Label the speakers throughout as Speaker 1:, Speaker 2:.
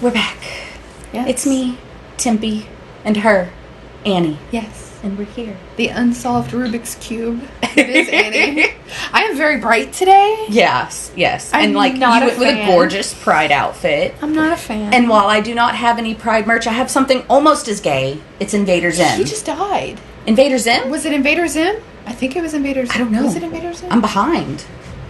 Speaker 1: We're back.
Speaker 2: Yes.
Speaker 1: It's me, Tempe, and her, Annie.
Speaker 2: Yes.
Speaker 1: And we're here.
Speaker 2: The unsolved Rubik's Cube. It is Annie. I am very bright today.
Speaker 1: Yes.
Speaker 2: I'm
Speaker 1: and like
Speaker 2: not
Speaker 1: you
Speaker 2: a
Speaker 1: went with a
Speaker 2: fan.
Speaker 1: gorgeous Pride outfit.
Speaker 2: I'm not a fan.
Speaker 1: And while I do not have any Pride merch, I have something almost as gay. It's Invader Zim.
Speaker 2: He just died.
Speaker 1: Invader Zim?
Speaker 2: Was it Invader Zim? I think it was Invader Zim.
Speaker 1: I don't know.
Speaker 2: Was it Invader Zim?
Speaker 1: I'm behind.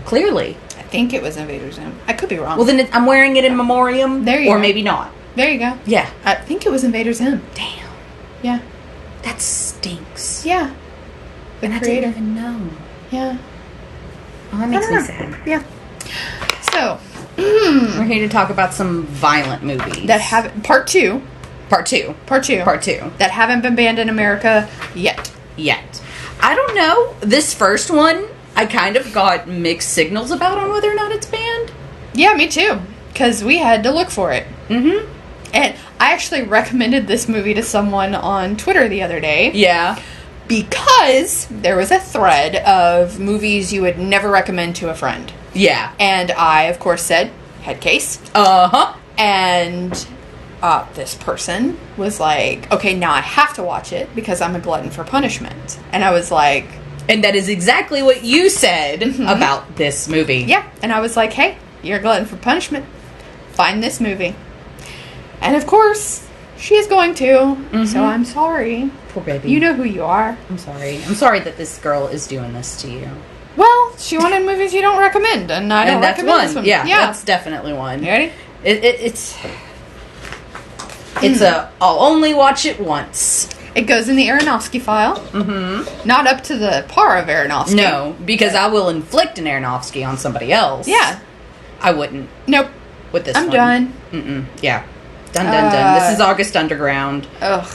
Speaker 1: Clearly.
Speaker 2: I think it was Invader Zim. I could be wrong.
Speaker 1: Well, then I'm wearing it in memoriam.
Speaker 2: There you
Speaker 1: or
Speaker 2: go.
Speaker 1: maybe not.
Speaker 2: There you go.
Speaker 1: Yeah.
Speaker 2: I think it was Invader Zim.
Speaker 1: Damn.
Speaker 2: Yeah.
Speaker 1: That stinks.
Speaker 2: Yeah. The
Speaker 1: And
Speaker 2: creator.
Speaker 1: I didn't even know.
Speaker 2: Yeah.
Speaker 1: Oh, that makes me sad.
Speaker 2: Yeah. So,
Speaker 1: We're here to talk about some violent movies.
Speaker 2: that have part two.
Speaker 1: Part two.
Speaker 2: That haven't been banned in America yet.
Speaker 1: I don't know. This first one, I kind of got mixed signals about on whether or not it's banned.
Speaker 2: Yeah, me too. Because we had to look for it.
Speaker 1: Mm-hmm.
Speaker 2: And I actually recommended this movie to someone on Twitter the other day.
Speaker 1: Yeah.
Speaker 2: Because there was a thread of movies you would never recommend to a friend.
Speaker 1: Yeah.
Speaker 2: And I, of course, said, head case.
Speaker 1: Uh-huh.
Speaker 2: And this person was like, okay, now I have to watch it because I'm a glutton for punishment. And I was like...
Speaker 1: And that is exactly what you said about this movie.
Speaker 2: Yeah. And I was like, hey, you're a glutton for punishment. Find this movie. And of course, she is going to. So I'm sorry.
Speaker 1: Poor baby.
Speaker 2: You know who you are.
Speaker 1: I'm sorry. I'm sorry that this girl is doing this to you.
Speaker 2: Well, she wanted movies you don't recommend, and I don't
Speaker 1: And that's
Speaker 2: recommend
Speaker 1: one.
Speaker 2: this one.
Speaker 1: Yeah, that's definitely one.
Speaker 2: You ready?
Speaker 1: It's a I'll only watch it once.
Speaker 2: It goes in the Aronofsky file. Mm-hmm. Not up to the par of Aronofsky.
Speaker 1: No, because I will inflict an Aronofsky on somebody else.
Speaker 2: Yeah.
Speaker 1: I wouldn't
Speaker 2: Nope.
Speaker 1: with this
Speaker 2: I'm
Speaker 1: one.
Speaker 2: done.
Speaker 1: Mm-mm. Yeah. Done. This is August Underground.
Speaker 2: Ugh.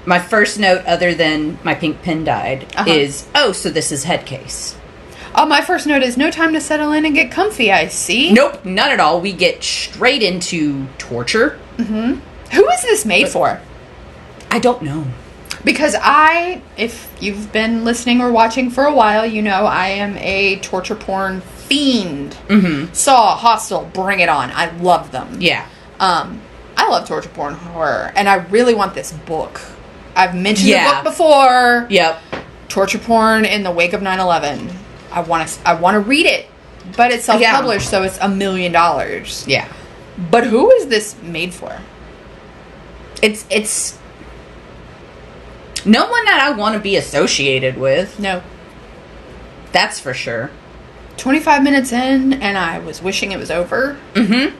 Speaker 1: My first note, other than my pink pen died, is, so this is Headcase.
Speaker 2: Oh, my first note is no time to settle in and get comfy, I see.
Speaker 1: Nope, not at all. We get straight into torture.
Speaker 2: Mm-hmm. Who is this made for?
Speaker 1: I don't know.
Speaker 2: Because if you've been listening or watching for a while, you know I am a torture porn fiend.
Speaker 1: Mm-hmm.
Speaker 2: Saw, Hostel, Bring It On. I love them.
Speaker 1: Yeah.
Speaker 2: I love torture porn horror, and I really want this book. I've mentioned the
Speaker 1: Yeah.
Speaker 2: book before.
Speaker 1: Yep.
Speaker 2: Torture Porn in the Wake of 9/11. I want to read it, but it's self-published, so it's $1 million.
Speaker 1: Yeah.
Speaker 2: But who is this made for?
Speaker 1: It's no one that I want to be associated with.
Speaker 2: No.
Speaker 1: That's for sure.
Speaker 2: 25 minutes in, and I was wishing it was over.
Speaker 1: Mm-hmm.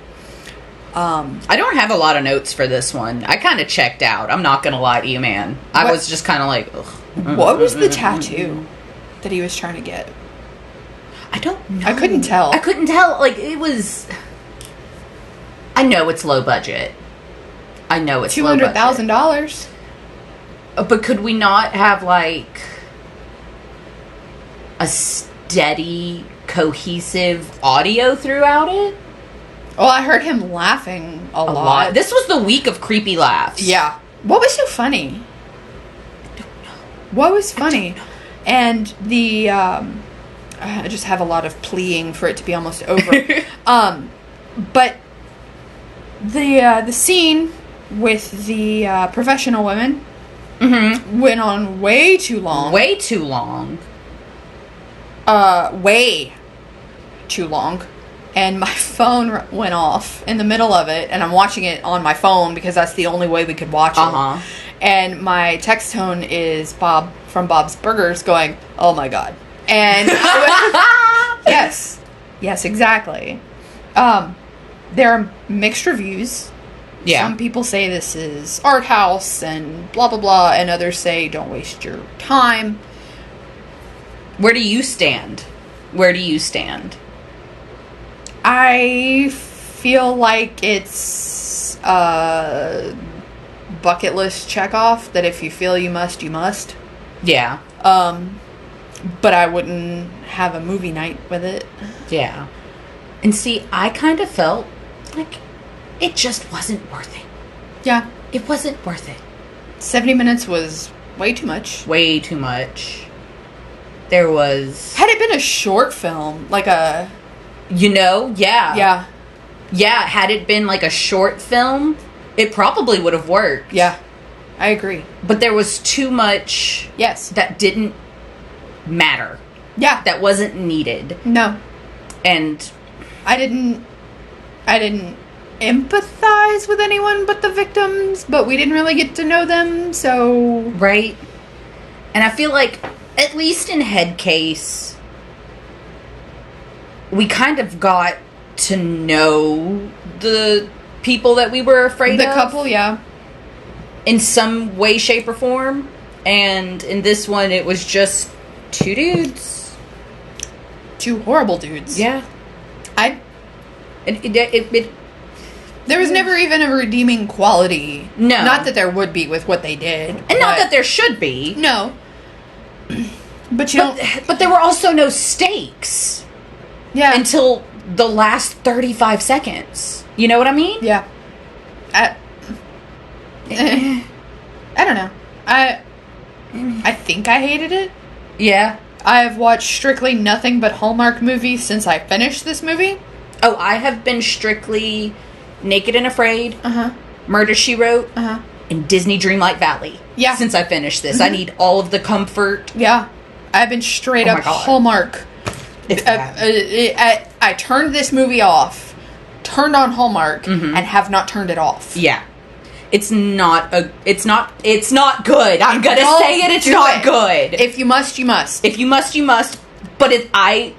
Speaker 1: I don't have a lot of notes for this one. I kind of checked out. I'm not going to lie to you, man. I was just kind of like, ugh.
Speaker 2: What was the tattoo that he was trying to get?
Speaker 1: I don't know.
Speaker 2: I couldn't tell.
Speaker 1: Like, it was... I know it's low budget. I know it's low budget.
Speaker 2: $200,000.
Speaker 1: But could we not have, like, a steady, cohesive audio throughout it?
Speaker 2: Well, I heard him laughing a lot.
Speaker 1: This was the week of creepy laughs.
Speaker 2: Yeah. What was so funny?
Speaker 1: I don't know.
Speaker 2: What was funny? And the, I just have a lot of pleading for it to be almost over. But the scene with the professional women went on way too long.
Speaker 1: Way too long.
Speaker 2: Way too long. And my phone went off in the middle of it, and I'm watching it on my phone because that's the only way we could watch it. And my text tone is Bob from Bob's Burgers going, "Oh my god!" And yes, exactly. There are mixed reviews.
Speaker 1: Yeah.
Speaker 2: Some people say this is art house and blah blah blah, and others say don't waste your time.
Speaker 1: Where do you stand?
Speaker 2: I feel like it's a bucket list check off that if you feel you must, you must.
Speaker 1: Yeah.
Speaker 2: But I wouldn't have a movie night with it.
Speaker 1: Yeah. And see, I kind of felt like it just wasn't worth it.
Speaker 2: Yeah.
Speaker 1: It wasn't worth it.
Speaker 2: 70 minutes was way too much.
Speaker 1: Way too much. There was...
Speaker 2: Had it been a short film, like a...
Speaker 1: You know? Yeah.
Speaker 2: Yeah.
Speaker 1: Yeah, had it been like a short film, it probably would have worked.
Speaker 2: Yeah, I agree.
Speaker 1: But there was too much that didn't matter.
Speaker 2: Yeah.
Speaker 1: That wasn't needed.
Speaker 2: No.
Speaker 1: And
Speaker 2: I didn't empathize with anyone but the victims, but we didn't really get to know them, so...
Speaker 1: Right. And I feel like, at least in Head Case, we kind of got to know the people that we were afraid of.
Speaker 2: The couple, yeah.
Speaker 1: In some way, shape, or form. And in this one, it was just 2 dudes.
Speaker 2: 2 horrible dudes.
Speaker 1: Yeah.
Speaker 2: There was never even a redeeming quality.
Speaker 1: No.
Speaker 2: Not that there would be with what they did.
Speaker 1: And not that there should be.
Speaker 2: No. But
Speaker 1: But there were also no stakes.
Speaker 2: Yeah.
Speaker 1: Until the last 35 seconds. You know what I mean?
Speaker 2: Yeah. I don't know. I think I hated it.
Speaker 1: Yeah.
Speaker 2: I've watched strictly nothing but Hallmark movies since I finished this movie.
Speaker 1: Oh, I have been strictly Naked and Afraid, Murder, She Wrote, and Disney Dreamlight Valley.
Speaker 2: Yeah.
Speaker 1: Since I finished this. I need all of the comfort.
Speaker 2: Yeah. I've been straight up Hallmark.
Speaker 1: It's bad.
Speaker 2: I turned this movie off, turned on Hallmark, and have not turned it off.
Speaker 1: Yeah. It's not good. I'm gonna say it. It's not good.
Speaker 2: If you must, you must.
Speaker 1: If you must, you must. But I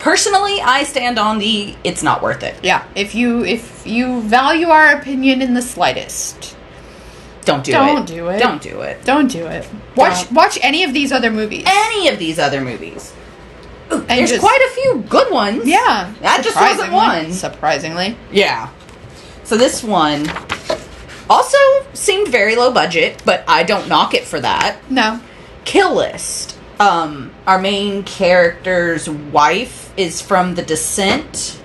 Speaker 1: stand on the it's not worth it.
Speaker 2: Yeah. If you value our opinion in the slightest,
Speaker 1: don't do it.
Speaker 2: Don't do it.
Speaker 1: Don't do it.
Speaker 2: Don't do it. Watch any of these other movies.
Speaker 1: Ooh, there's quite a few good ones.
Speaker 2: Yeah.
Speaker 1: That just wasn't one.
Speaker 2: Surprisingly.
Speaker 1: Yeah. So this one also seemed very low budget, but I don't knock it for that.
Speaker 2: No.
Speaker 1: Kill List. Our main character's wife is from The Descent.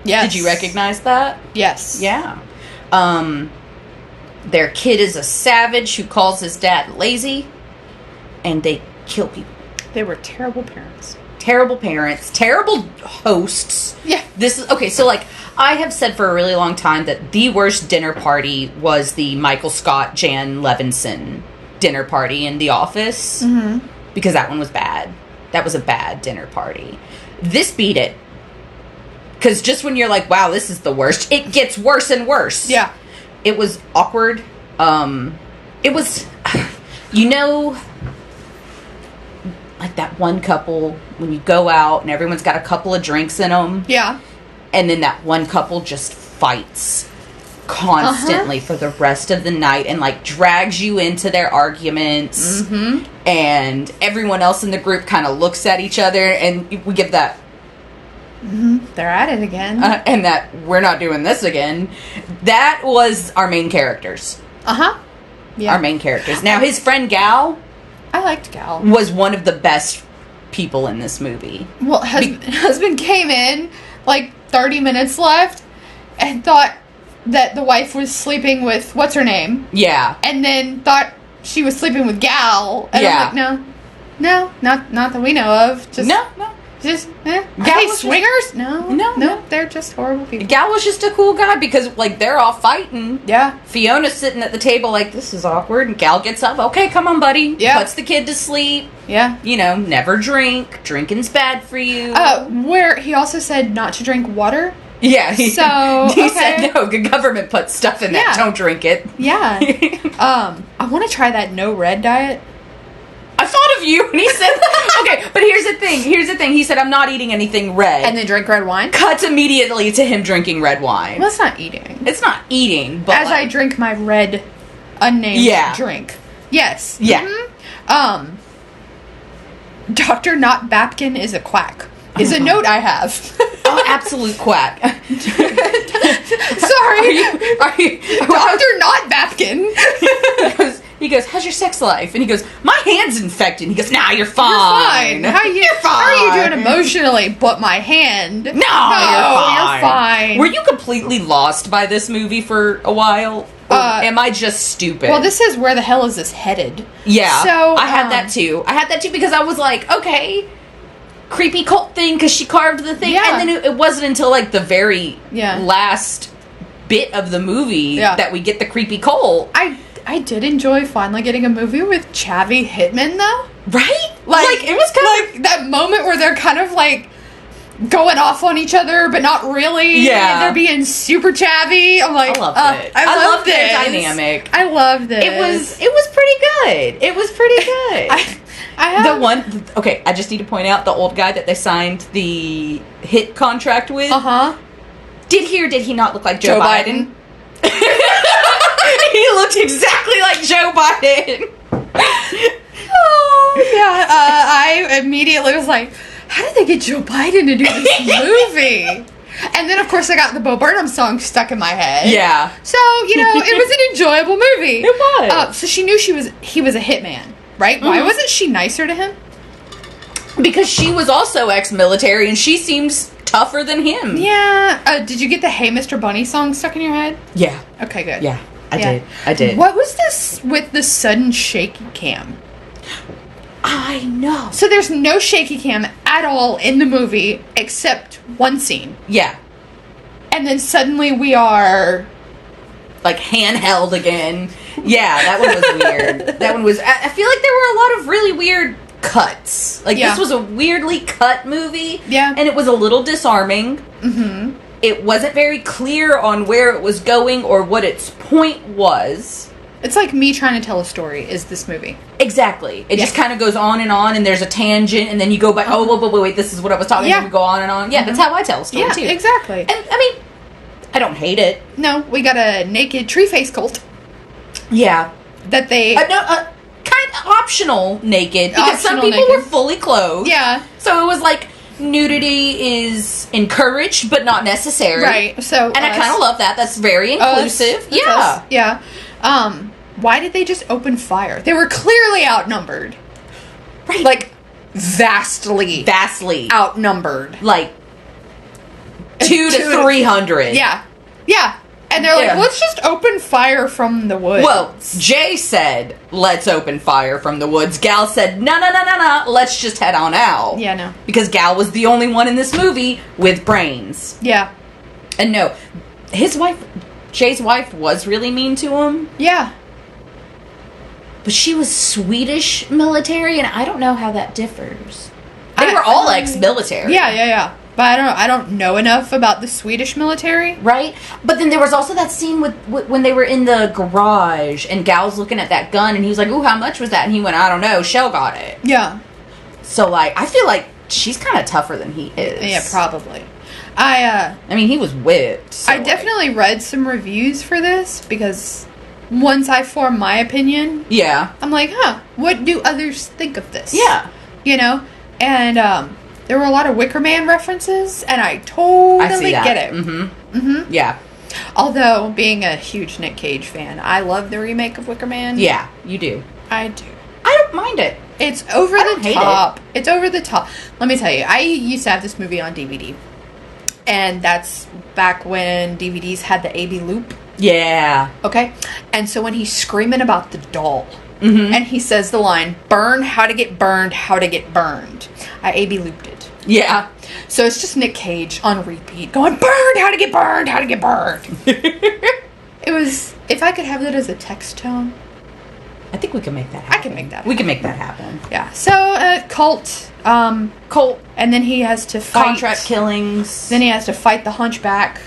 Speaker 2: Yes.
Speaker 1: Did you recognize that?
Speaker 2: Yes.
Speaker 1: Yeah. Their kid is a savage who calls his dad lazy, and they kill people.
Speaker 2: They were terrible parents.
Speaker 1: Terrible parents. Terrible hosts.
Speaker 2: Yeah.
Speaker 1: This is... Okay, so, like, I have said for a really long time that the worst dinner party was the Michael Scott, Jan Levinson dinner party in The Office. Mm-hmm. Because that one was bad. That was a bad dinner party. This beat it. Because just when you're like, wow, this is the worst, it gets worse and worse.
Speaker 2: Yeah.
Speaker 1: It was awkward. It was... You know... Like that one couple, when you go out and everyone's got a couple of drinks in them.
Speaker 2: Yeah.
Speaker 1: And then that one couple just fights constantly for the rest of the night and, like, drags you into their arguments. Mm-hmm. And everyone else in the group kind of looks at each other and we give that...
Speaker 2: Mm-hmm. They're at it again.
Speaker 1: And that we're not doing this again. That was our main characters.
Speaker 2: Uh-huh. Yeah.
Speaker 1: Our main characters. Now, his friend Gal...
Speaker 2: I liked Gal.
Speaker 1: Was one of the best people in this movie.
Speaker 2: Well, husband came in, like, 30 minutes left, and thought that the wife was sleeping with, what's her name?
Speaker 1: Yeah.
Speaker 2: And then thought she was sleeping with Gal. And I'm like, no, not that we know of. Just,
Speaker 1: no.
Speaker 2: Just, Gal
Speaker 1: was
Speaker 2: swingers? No, they're just horrible people.
Speaker 1: Gal was just a cool guy because, like, they're all fighting.
Speaker 2: Yeah.
Speaker 1: Fiona's sitting at the table like, this is awkward. And Gal gets up. Okay, come on, buddy.
Speaker 2: Yeah.
Speaker 1: Puts the kid to sleep.
Speaker 2: Yeah.
Speaker 1: You know, never drink. Drinking's bad for you.
Speaker 2: Where he also said not to drink water.
Speaker 1: Yeah.
Speaker 2: He
Speaker 1: said, no, the government puts stuff in that. Don't drink it.
Speaker 2: Yeah. I want to try that no red diet.
Speaker 1: I thought of you, and he said, okay, but here's the thing. He said, I'm not eating anything red.
Speaker 2: And then drink red wine?
Speaker 1: Cuts immediately to him drinking red wine.
Speaker 2: Well, it's not eating.
Speaker 1: It's not eating, but...
Speaker 2: As I drink my red, unnamed drink. Yes.
Speaker 1: Yeah.
Speaker 2: Mm-hmm. Dr. Not Bapkin is a quack. Is a note I have.
Speaker 1: Oh, absolute quack.
Speaker 2: Sorry.
Speaker 1: Are you
Speaker 2: Dr. Not Bapkin.
Speaker 1: He goes, how's your sex life? And he goes, my hand's infected. And he goes, nah, you're fine.
Speaker 2: You're fine.
Speaker 1: You're fine.
Speaker 2: How are you doing emotionally? But my hand.
Speaker 1: No, you're
Speaker 2: fine.
Speaker 1: Were you completely lost by this movie for a while? Or am I just stupid?
Speaker 2: Well, this is where the hell is this headed?
Speaker 1: Yeah.
Speaker 2: So
Speaker 1: I had that too. Because I was like, okay, creepy cult thing because she carved the thing.
Speaker 2: Yeah.
Speaker 1: And then it wasn't until, like, the very last bit of the movie that we get the creepy cult.
Speaker 2: I did enjoy finally getting a movie with Chavy Hitman, though.
Speaker 1: Right? Like it was kind
Speaker 2: of that moment where they're kind of like going off on each other, but not really.
Speaker 1: Yeah.
Speaker 2: They're being super chavvy. I'm like,
Speaker 1: I loved it. I loved their dynamic.
Speaker 2: I loved it.
Speaker 1: It was pretty good. It was pretty good.
Speaker 2: I have
Speaker 1: the one. Okay, I just need to point out the old guy that they signed the hit contract with. Did he or did he not look like Joe Biden? He looked exactly like Joe Biden.
Speaker 2: Oh yeah. I immediately was like, how did they get Joe Biden to do this movie? And then, of course, I got the Bo Burnham song stuck in my head.
Speaker 1: Yeah.
Speaker 2: So, you know, it was an enjoyable movie.
Speaker 1: It was.
Speaker 2: So she knew he was a hitman, right? Why wasn't she nicer to him?
Speaker 1: Because she was also ex-military, and she seems tougher than him.
Speaker 2: Yeah. Did you get the Hey Mr. Bunny song stuck in your head?
Speaker 1: Yeah.
Speaker 2: Okay, good.
Speaker 1: Yeah, I did.
Speaker 2: What was this with the sudden shaky cam?
Speaker 1: I know.
Speaker 2: So there's no shaky cam at all in the movie except one scene.
Speaker 1: Yeah.
Speaker 2: And then suddenly we are
Speaker 1: like handheld again. Yeah, that one was weird. That one was I feel like there were a lot of really weird cuts. Like this was a weirdly cut movie.
Speaker 2: Yeah.
Speaker 1: And it was a little disarming. Mm-hmm. It wasn't very clear on where it was going or what its point was.
Speaker 2: It's like me trying to tell a story, is this movie.
Speaker 1: Exactly. It just kind of goes on, and there's a tangent, and then you go back, wait, this is what I was talking about, and we go on and on. Yeah, that's how I tell a story, too.
Speaker 2: Yeah, exactly.
Speaker 1: And, I mean, I don't hate it.
Speaker 2: No, we got a naked tree face cult.
Speaker 1: Yeah.
Speaker 2: That they...
Speaker 1: kind of optional naked, because some people were fully clothed.
Speaker 2: Yeah.
Speaker 1: So it was like, nudity is encouraged, but not necessary.
Speaker 2: Right, so...
Speaker 1: And I kind of love that. That's very inclusive. Yeah.
Speaker 2: Yeah. Why did they just open fire? They were clearly outnumbered.
Speaker 1: Right.
Speaker 2: Like, vastly outnumbered.
Speaker 1: Like, 2 to 300.
Speaker 2: Yeah. Yeah. And they're like, let's just open fire from the woods.
Speaker 1: Well, Jay said, let's open fire from the woods. Gal said, no, let's just head on out.
Speaker 2: Yeah, no.
Speaker 1: Because Gal was the only one in this movie with brains.
Speaker 2: Yeah.
Speaker 1: And no, Jay's wife was really mean to him.
Speaker 2: Yeah.
Speaker 1: But she was Swedish military, and I don't know how that differs. They were all ex-military.
Speaker 2: Yeah. But I don't know enough about the Swedish military.
Speaker 1: Right? But then there was also that scene with when they were in the garage, and Gal's looking at that gun, and he was like, ooh, how much was that? And he went, I don't know, Shell got it.
Speaker 2: Yeah.
Speaker 1: So, like, I feel like she's kind of tougher than he is.
Speaker 2: Yeah, probably.
Speaker 1: I mean, he was whipped. So
Speaker 2: I definitely read some reviews for this, because once I form my opinion, I'm like, what do others think of this?
Speaker 1: Yeah.
Speaker 2: You know? And there were a lot of Wicker Man references, and I totally get it.
Speaker 1: Mm-hmm. Mm-hmm. Yeah.
Speaker 2: Although, being a huge Nick Cage fan, I love the remake of Wicker Man.
Speaker 1: Yeah, you do.
Speaker 2: I do.
Speaker 1: I don't mind it.
Speaker 2: It's over the top. It's over the top. Let me tell you, I used to have this movie on DVD. And that's back when DVDs had the AB loop.
Speaker 1: Yeah.
Speaker 2: Okay? And so when he's screaming about the doll, and he says the line, burn, how to get burned, how to get burned. I AB looped it.
Speaker 1: Yeah.
Speaker 2: So it's just Nick Cage on repeat, going, burned, how to get burned, how to get burned. It was, if I could have that as a text tone.
Speaker 1: I think we can make that happen.
Speaker 2: I can make that happen.
Speaker 1: We can make that happen.
Speaker 2: Yeah. So, Colt. And then he has to fight.
Speaker 1: Contract killings.
Speaker 2: Then he has to fight the Hunchback.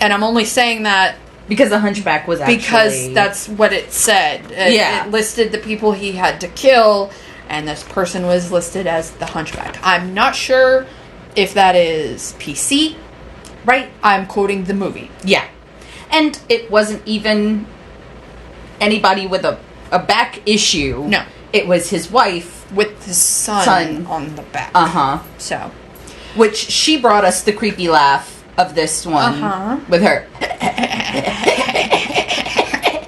Speaker 2: And I'm only saying that
Speaker 1: because the Hunchback was actually...
Speaker 2: Because that's what it said. It listed the people he had to kill, and this person was listed as the Hunchback. I'm not sure if that is PC. Right? I'm quoting the movie.
Speaker 1: Yeah. And it wasn't even anybody with a back issue.
Speaker 2: No.
Speaker 1: It was his wife.
Speaker 2: With his son on the back.
Speaker 1: Uh-huh.
Speaker 2: So.
Speaker 1: Which she brought us the creepy laugh of this one. With her.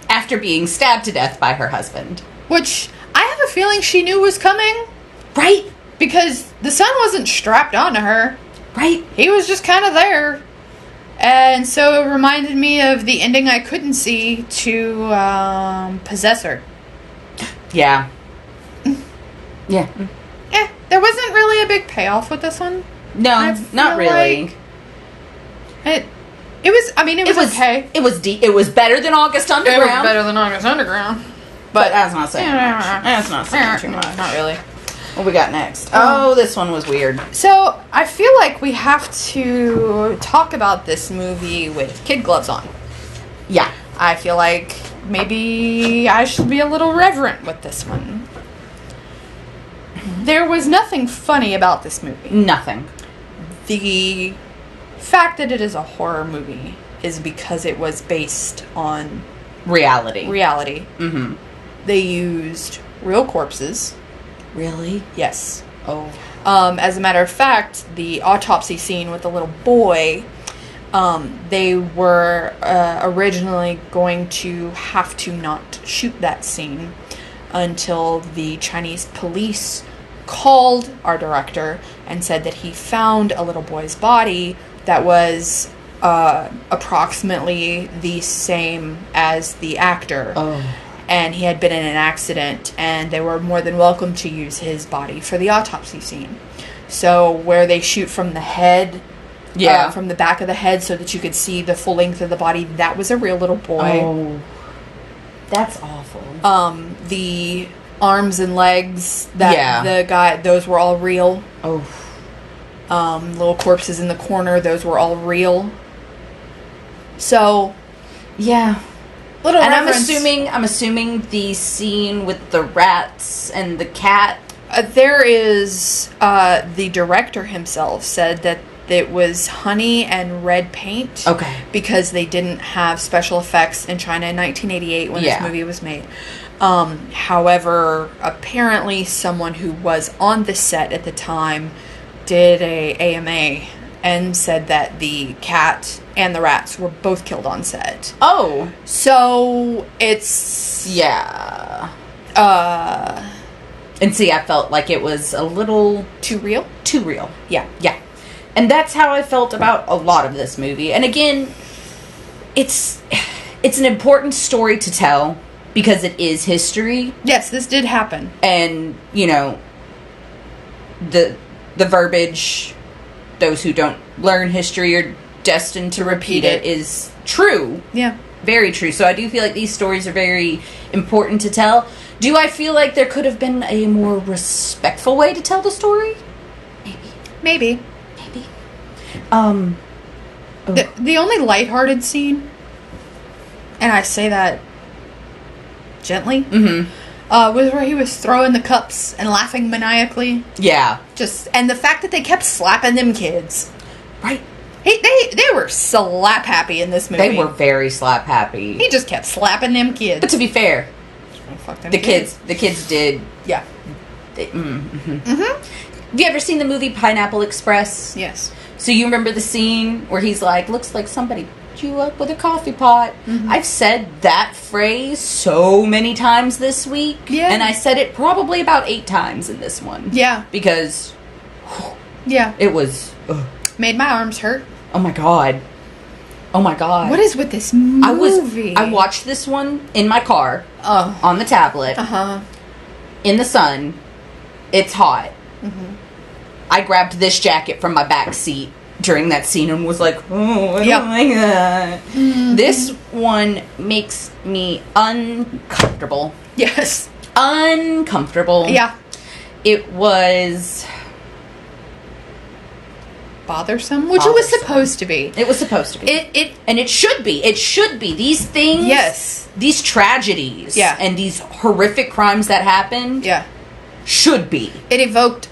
Speaker 1: After being stabbed to death by her husband.
Speaker 2: Which I have a feeling she knew was coming.
Speaker 1: Right?
Speaker 2: Because the son wasn't strapped onto her.
Speaker 1: Right?
Speaker 2: He was just kind of there. And so it reminded me of the ending I couldn't see to Possessor. Yeah.
Speaker 1: Yeah.
Speaker 2: There wasn't really a big payoff with this one.
Speaker 1: No, not really.
Speaker 2: It was, I mean, it was okay.
Speaker 1: It was deep. It was better than August Underground.
Speaker 2: It was better than August Underground.
Speaker 1: But that's not saying much. That's not saying too much.
Speaker 2: Not really.
Speaker 1: What we got next? Oh, this one was weird.
Speaker 2: So, I feel like we have to talk about this movie with kid gloves on.
Speaker 1: Yeah.
Speaker 2: I feel like maybe I should be a little reverent with this one. There was nothing funny about this movie.
Speaker 1: Nothing.
Speaker 2: The fact that it is a horror movie is because it was based on
Speaker 1: reality.
Speaker 2: Mm-hmm. They used real corpses.
Speaker 1: Really?
Speaker 2: Yes.
Speaker 1: Oh.
Speaker 2: As a matter of fact, the autopsy scene with the little boy, they were originally going to have to not shoot that scene until the Chinese police called our director and said that he found a little boy's body that was approximately the same as the actor.
Speaker 1: Oh.
Speaker 2: And he had been in an accident, and they were more than welcome to use his body for the autopsy scene. So where they shoot from the head, from the back of the head so that you could see the full length of the body, that was a real little boy.
Speaker 1: Oh. That's awful.
Speaker 2: The arms and legs that the guy, those were all real.
Speaker 1: Oh.
Speaker 2: Little corpses in the corner, those were all real. So,
Speaker 1: yeah.
Speaker 2: Little
Speaker 1: and
Speaker 2: reference.
Speaker 1: I'm assuming the scene with the rats and the cat.
Speaker 2: There is the director himself said that it was honey and red paint.
Speaker 1: Okay.
Speaker 2: Because they didn't have special effects in China in 1988 when this movie was made. However, apparently someone who was on the set at the time did a AMA and said that the cat and the rats were both killed on set.
Speaker 1: Oh.
Speaker 2: So, it's...
Speaker 1: Yeah. And see, I felt like it was a little...
Speaker 2: Too real?
Speaker 1: Too real.
Speaker 2: Yeah.
Speaker 1: Yeah. And that's how I felt about a lot of this movie. And again, it's an important story to tell because it is history.
Speaker 2: Yes, this did happen.
Speaker 1: And, you know, the verbiage, those who don't learn history are destined to repeat it, is true.
Speaker 2: Yeah.
Speaker 1: Very true. So I do feel like these stories are very important to tell. Do I feel like there could have been a more respectful way to tell the story?
Speaker 2: Maybe.
Speaker 1: Oh.
Speaker 2: The only lighthearted scene, and I say that gently, was where he was throwing the cups and laughing maniacally.
Speaker 1: Yeah.
Speaker 2: And the fact that they kept slapping them kids.
Speaker 1: Right.
Speaker 2: They were slap happy in this movie.
Speaker 1: They were very slap happy.
Speaker 2: He just kept slapping them kids.
Speaker 1: But to be fair, the kids did.
Speaker 2: Yeah.
Speaker 1: Have you ever seen the movie Pineapple Express?
Speaker 2: Yes.
Speaker 1: So you remember the scene where he's like, looks like somebody beat you up with a coffee pot. I've said that phrase so many times this week.
Speaker 2: Yeah.
Speaker 1: And I said it probably about 8 times in this one.
Speaker 2: Yeah.
Speaker 1: Because...
Speaker 2: Yeah.
Speaker 1: It was...
Speaker 2: Made my arms hurt.
Speaker 1: Oh my god. Oh my god.
Speaker 2: What is with this movie?
Speaker 1: I watched this one in my car.
Speaker 2: Oh.
Speaker 1: On the tablet. In the sun. It's hot. I grabbed this jacket from my back seat during that scene and was like, oh, I don't like that. This one makes me uncomfortable.
Speaker 2: Yes.
Speaker 1: Uncomfortable.
Speaker 2: Yeah.
Speaker 1: It was...
Speaker 2: bothersome, which it was supposed to be.
Speaker 1: It was supposed to be. And it should be. It should be. These things...
Speaker 2: Yes.
Speaker 1: These tragedies.
Speaker 2: Yeah.
Speaker 1: And these horrific crimes that happened...
Speaker 2: Yeah.
Speaker 1: Should be.
Speaker 2: It evoked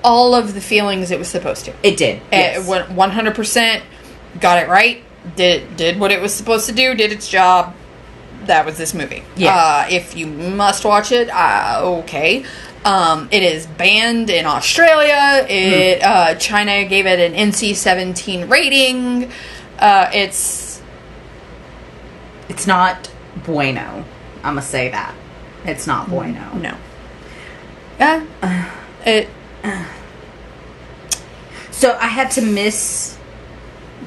Speaker 2: all of the feelings it was supposed to.
Speaker 1: It did.
Speaker 2: It went 100%. Got it right. Did what it was supposed to do. Did its job. That was this movie.
Speaker 1: Yeah.
Speaker 2: If you must watch it, okay. It is banned in Australia. China gave it an NC-17 rating. It's
Speaker 1: not bueno. I'm gonna say that. It's not bueno.
Speaker 2: No.
Speaker 1: So I had to miss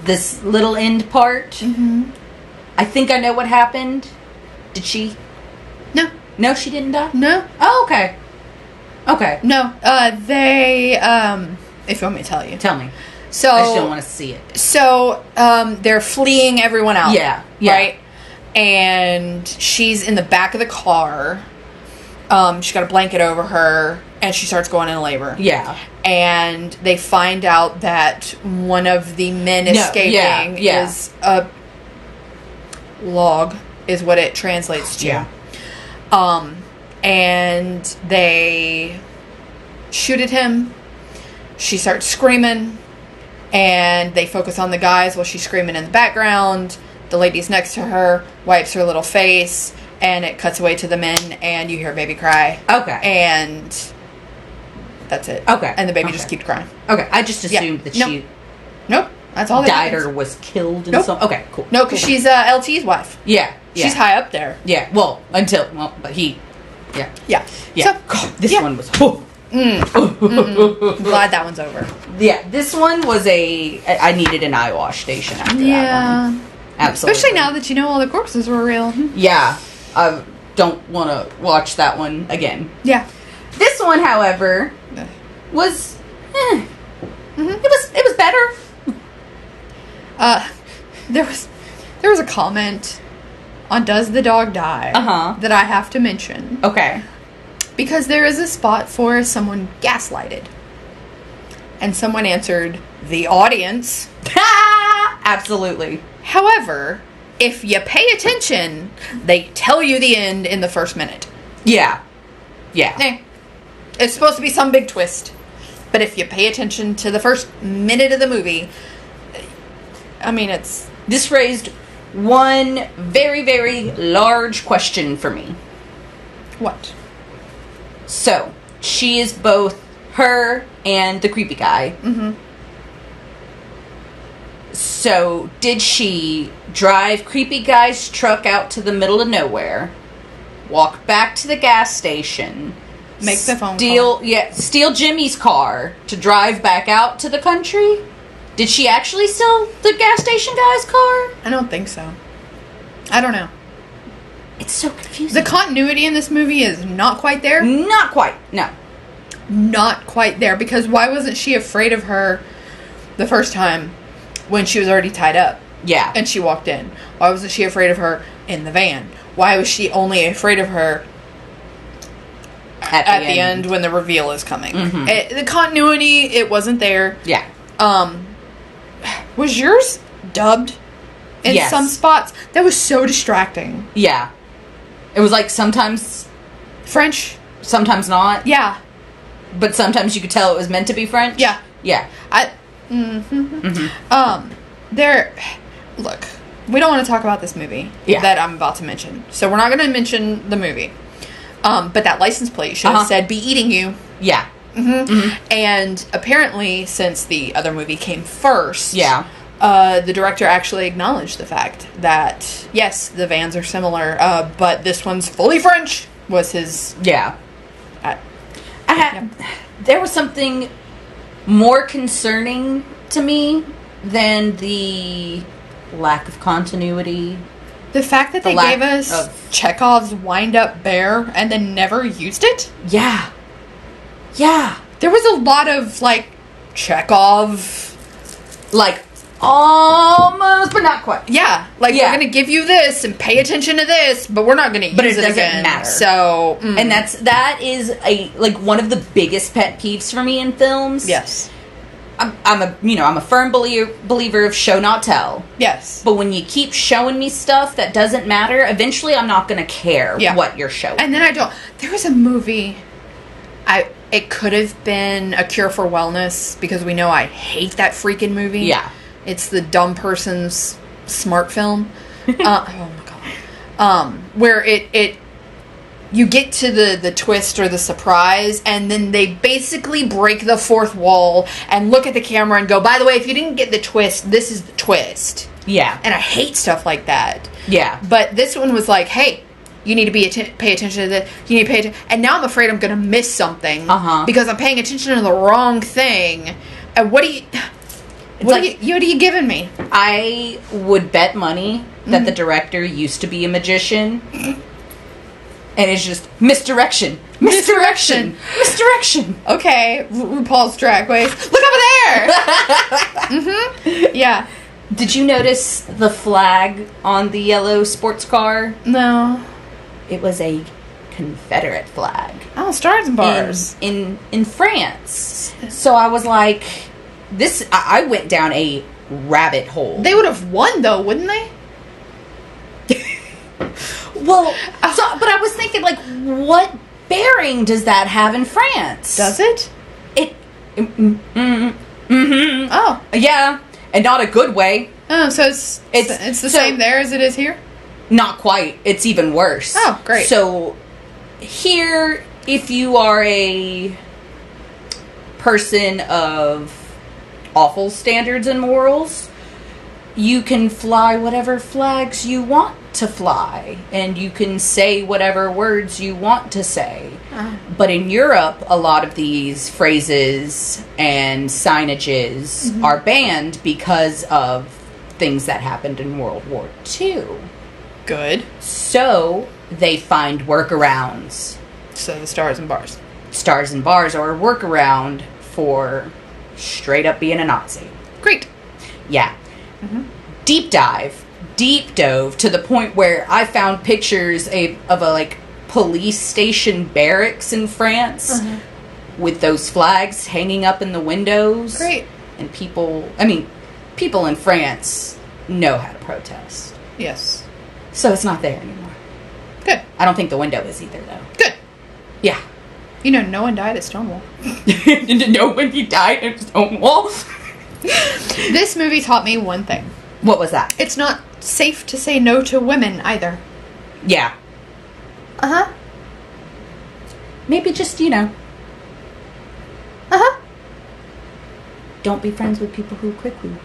Speaker 1: this little end part. I think I know what happened. Did she?
Speaker 2: No.
Speaker 1: No, she didn't die?
Speaker 2: No.
Speaker 1: Oh, okay. Okay.
Speaker 2: No. They, if you want me to tell you.
Speaker 1: Tell me.
Speaker 2: So
Speaker 1: I just don't want to see it.
Speaker 2: So they're fleeing everyone out.
Speaker 1: Yeah.
Speaker 2: Right? And she's in the back of the car. She's got a blanket over her, and she starts going into labor.
Speaker 1: Yeah.
Speaker 2: And they find out that one of the men escaping is a log, is what it translates to.
Speaker 1: Yeah.
Speaker 2: And they shoot at him. She starts screaming, and they focus on the guys while she's screaming in the background. The lady's next to her, wipes her little face, and it cuts away to the men, and you hear a baby cry.
Speaker 1: Okay.
Speaker 2: And that's it.
Speaker 1: Okay.
Speaker 2: And the baby just keeps crying.
Speaker 1: Okay. I just assumed that she
Speaker 2: Nope. That's all that
Speaker 1: died
Speaker 2: happens.
Speaker 1: or was killed in some... Okay, cool.
Speaker 2: No, because she's LT's wife.
Speaker 1: Yeah.
Speaker 2: She's high up there.
Speaker 1: Yeah. Well, but he... Yeah.
Speaker 2: Yeah.
Speaker 1: Yeah.
Speaker 2: So,
Speaker 1: God, this one was...
Speaker 2: I'm glad that one's over.
Speaker 1: Yeah, this one was I needed an eye wash station after that one. Absolutely.
Speaker 2: Especially now that you know all the corpses were real.
Speaker 1: Yeah. I don't want to watch that one again.
Speaker 2: Yeah.
Speaker 1: This one, however, was... It was better.
Speaker 2: There was a comment on Does the Dog Die that I have to mention.
Speaker 1: Okay.
Speaker 2: Because there is a spot for someone gaslighted. And someone answered, the audience.
Speaker 1: Absolutely.
Speaker 2: However, if you pay attention, they tell you the end in the first minute.
Speaker 1: Yeah. Yeah.
Speaker 2: It's supposed to be some big twist. But if you pay attention to the first minute of the movie, I mean, it's...
Speaker 1: This raised one very, very large question for me.
Speaker 2: What?
Speaker 1: So, she is both her and the creepy guy.
Speaker 2: Mm-hmm.
Speaker 1: So, did she drive creepy guy's truck out to the middle of nowhere, walk back to the gas station,
Speaker 2: make the phone call?
Speaker 1: Steal Jimmy's car to drive back out to the country? Did she actually steal the gas station guy's car?
Speaker 2: I don't think so. I don't know.
Speaker 1: It's so confusing.
Speaker 2: The continuity in this movie is not quite there.
Speaker 1: Not quite. No.
Speaker 2: Not quite there. Because why wasn't she afraid of her the first time when she was already tied up?
Speaker 1: Yeah.
Speaker 2: And she walked in. Why wasn't she afraid of her in the van? Why was she only afraid of her at the end when the reveal is coming?
Speaker 1: Mm-hmm.
Speaker 2: The continuity, it wasn't there.
Speaker 1: Yeah.
Speaker 2: Was yours dubbed in
Speaker 1: Yes.
Speaker 2: some spots? That was so distracting.
Speaker 1: Yeah. It was like sometimes
Speaker 2: French?
Speaker 1: Sometimes not.
Speaker 2: Yeah.
Speaker 1: But sometimes you could tell it was meant to be French.
Speaker 2: Yeah.
Speaker 1: Yeah.
Speaker 2: Look, we don't want to talk about this movie that I'm about to mention. So we're not going to mention the movie. But that license plate should have said, be eating you.
Speaker 1: Yeah.
Speaker 2: And apparently, since the other movie came first,
Speaker 1: Yeah.
Speaker 2: The director actually acknowledged the fact that, yes, the vans are similar, but this one's fully French, was his...
Speaker 1: Yeah. There was something more concerning to me than the lack of continuity.
Speaker 2: The fact that they gave us Chekhov's wind-up bear and then never used it?
Speaker 1: Yeah. Yeah.
Speaker 2: There was a lot of, like, Chekhov...
Speaker 1: Like, almost, but not quite.
Speaker 2: Yeah. Like, we're going to give you this and pay attention to this, but we're not going to use it again. But it doesn't matter. So...
Speaker 1: And that is, one of the biggest pet peeves for me in films.
Speaker 2: Yes.
Speaker 1: I'm a firm believer of show not tell.
Speaker 2: Yes.
Speaker 1: But when you keep showing me stuff that doesn't matter, eventually I'm not going to care what you're showing.
Speaker 2: And then I don't... There was a movie... It could have been A Cure for Wellness, because we know I hate that freaking movie.
Speaker 1: Yeah.
Speaker 2: It's the dumb person's smart film. Oh my god. Where you get to the twist or the surprise, and then they basically break the fourth wall and look at the camera and go, by the way, if you didn't get the twist, this is the twist.
Speaker 1: Yeah.
Speaker 2: And I hate stuff like that.
Speaker 1: Yeah.
Speaker 2: But this one was like, hey, you need to pay attention to this. You need to pay attention. And now I'm afraid I'm going to miss something. Because I'm paying attention to the wrong thing. And what are you giving me?
Speaker 1: I would bet money that the director used to be a magician. And it's just misdirection. Misdirection. Misdirection.
Speaker 2: Okay, RuPaul's Drag Race. Look over there! Mm-hmm. Yeah.
Speaker 1: Did you notice the flag on the yellow sports car?
Speaker 2: No.
Speaker 1: It was a Confederate flag.
Speaker 2: Oh, stars and bars.
Speaker 1: In France. So I was like, I went down a rabbit hole.
Speaker 2: They would have won, though, wouldn't they?
Speaker 1: Well, but I was thinking, like, what bearing does that have in France?
Speaker 2: Does it?
Speaker 1: Oh. Yeah. And not a good way.
Speaker 2: Oh, so it's the same there as it is here?
Speaker 1: Not quite. It's even worse.
Speaker 2: Oh, great.
Speaker 1: So, here, if you are a person of awful standards and morals, you can fly whatever flags you want to fly, and you can say whatever words you want to say. But in Europe, a lot of these phrases and signages are banned because of things that happened in World War II.
Speaker 2: Good.
Speaker 1: So they find workarounds.
Speaker 2: So the stars and bars.
Speaker 1: Stars and bars are a workaround for straight up being a Nazi.
Speaker 2: Great.
Speaker 1: Yeah. Deep dove to the point where I found pictures of a like police station barracks in France with those flags hanging up in the windows.
Speaker 2: Great.
Speaker 1: And people in France know how to protest.
Speaker 2: Yes.
Speaker 1: So it's not there anymore.
Speaker 2: Good.
Speaker 1: I don't think the window is either, though.
Speaker 2: Good.
Speaker 1: Yeah.
Speaker 2: You know, no one died at Stonewall.
Speaker 1: No one died at Stonewall?
Speaker 2: This movie taught me one thing.
Speaker 1: What was that?
Speaker 2: It's not safe to say no to women either.
Speaker 1: Yeah.
Speaker 2: Uh-huh.
Speaker 1: Maybe just, don't be friends with people who are cuckoo.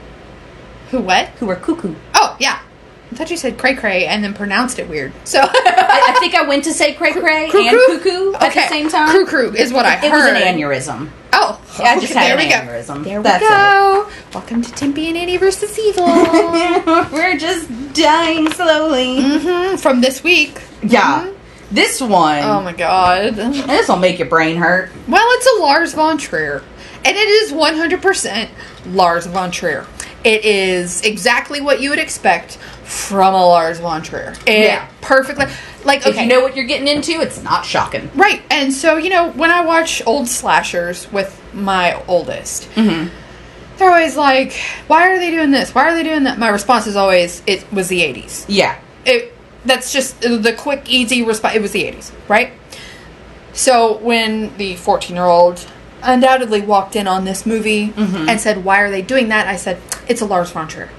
Speaker 2: Who what?
Speaker 1: Who are cuckoo.
Speaker 2: Oh, yeah. I thought you said cray-cray and then pronounced it weird. So
Speaker 1: I think I went to say cray-cray and cuckoo at the same time.
Speaker 2: Cru-cru is what I heard.
Speaker 1: It was an aneurysm.
Speaker 2: Oh.
Speaker 1: Yeah, I just had an
Speaker 2: go.
Speaker 1: aneurysm.
Speaker 2: There
Speaker 1: That's
Speaker 2: we go. Welcome to Timpy and Annie versus Evil.
Speaker 1: We're just dying slowly.
Speaker 2: From this week.
Speaker 1: Yeah. This one.
Speaker 2: Oh my god.
Speaker 1: This will make your brain hurt.
Speaker 2: Well, it's a Lars von Trier. And it is 100% Lars von Trier. It is exactly what you would expect from a Lars von Trier. Perfectly. Like, okay.
Speaker 1: If you know what you're getting into, it's not shocking.
Speaker 2: Right. And so, when I watch old slashers with my oldest, they're always like, why are they doing this? Why are they doing that? My response is always, it was the 80s.
Speaker 1: Yeah.
Speaker 2: That's just the quick, easy response. It was the 80s, right? So when the 14-year-old undoubtedly walked in on this movie and said, why are they doing that? I said, it's a Lars von Trier.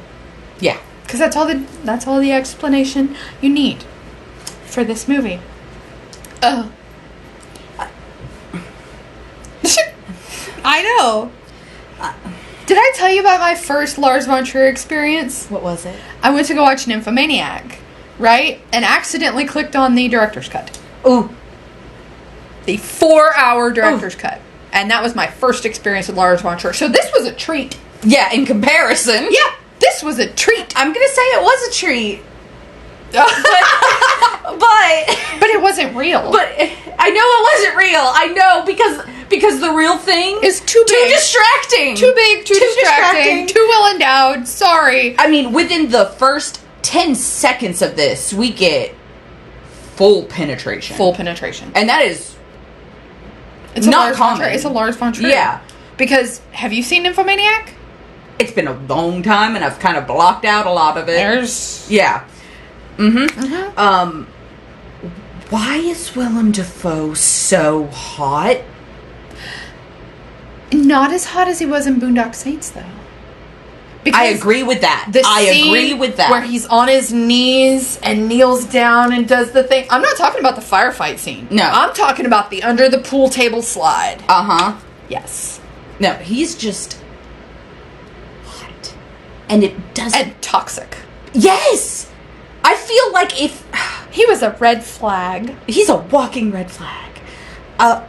Speaker 1: Yeah.
Speaker 2: Because that's all the explanation you need for this movie. I know. Did I tell you about my first Lars von Trier experience?
Speaker 1: What was it?
Speaker 2: I went to go watch Nymphomaniac, right? And accidentally clicked on the director's cut.
Speaker 1: Ooh.
Speaker 2: The 4-hour director's cut. And that was my first experience with Lars von Trier. So this was a treat.
Speaker 1: Yeah, in comparison.
Speaker 2: Yeah, this was a treat.
Speaker 1: I'm going to say it was a treat. but
Speaker 2: it wasn't real.
Speaker 1: But I know it wasn't real. I know because the real thing
Speaker 2: is too big.
Speaker 1: Too distracting.
Speaker 2: Too big, too distracting, too well endowed. Sorry.
Speaker 1: I mean, within the first 10 seconds of this, we get full penetration.
Speaker 2: Full penetration.
Speaker 1: And that is
Speaker 2: not common. It's a Lars von Trier.
Speaker 1: Yeah.
Speaker 2: Because, have you seen Nymphomaniac?
Speaker 1: It's been a long time, and I've kind of blocked out a lot of it. Yeah. Why is Willem Dafoe so hot?
Speaker 2: Not as hot as he was in Boondock Saints, though.
Speaker 1: I agree with that. I agree with that.
Speaker 2: Where he's on his knees and kneels down and does the thing. I'm not talking about the firefight scene.
Speaker 1: No.
Speaker 2: I'm talking about the under the pool table slide. Yes.
Speaker 1: No, he's just hot. And it doesn't...
Speaker 2: And toxic.
Speaker 1: Yes! I feel like if...
Speaker 2: He was a red flag.
Speaker 1: He's a walking red flag. Oh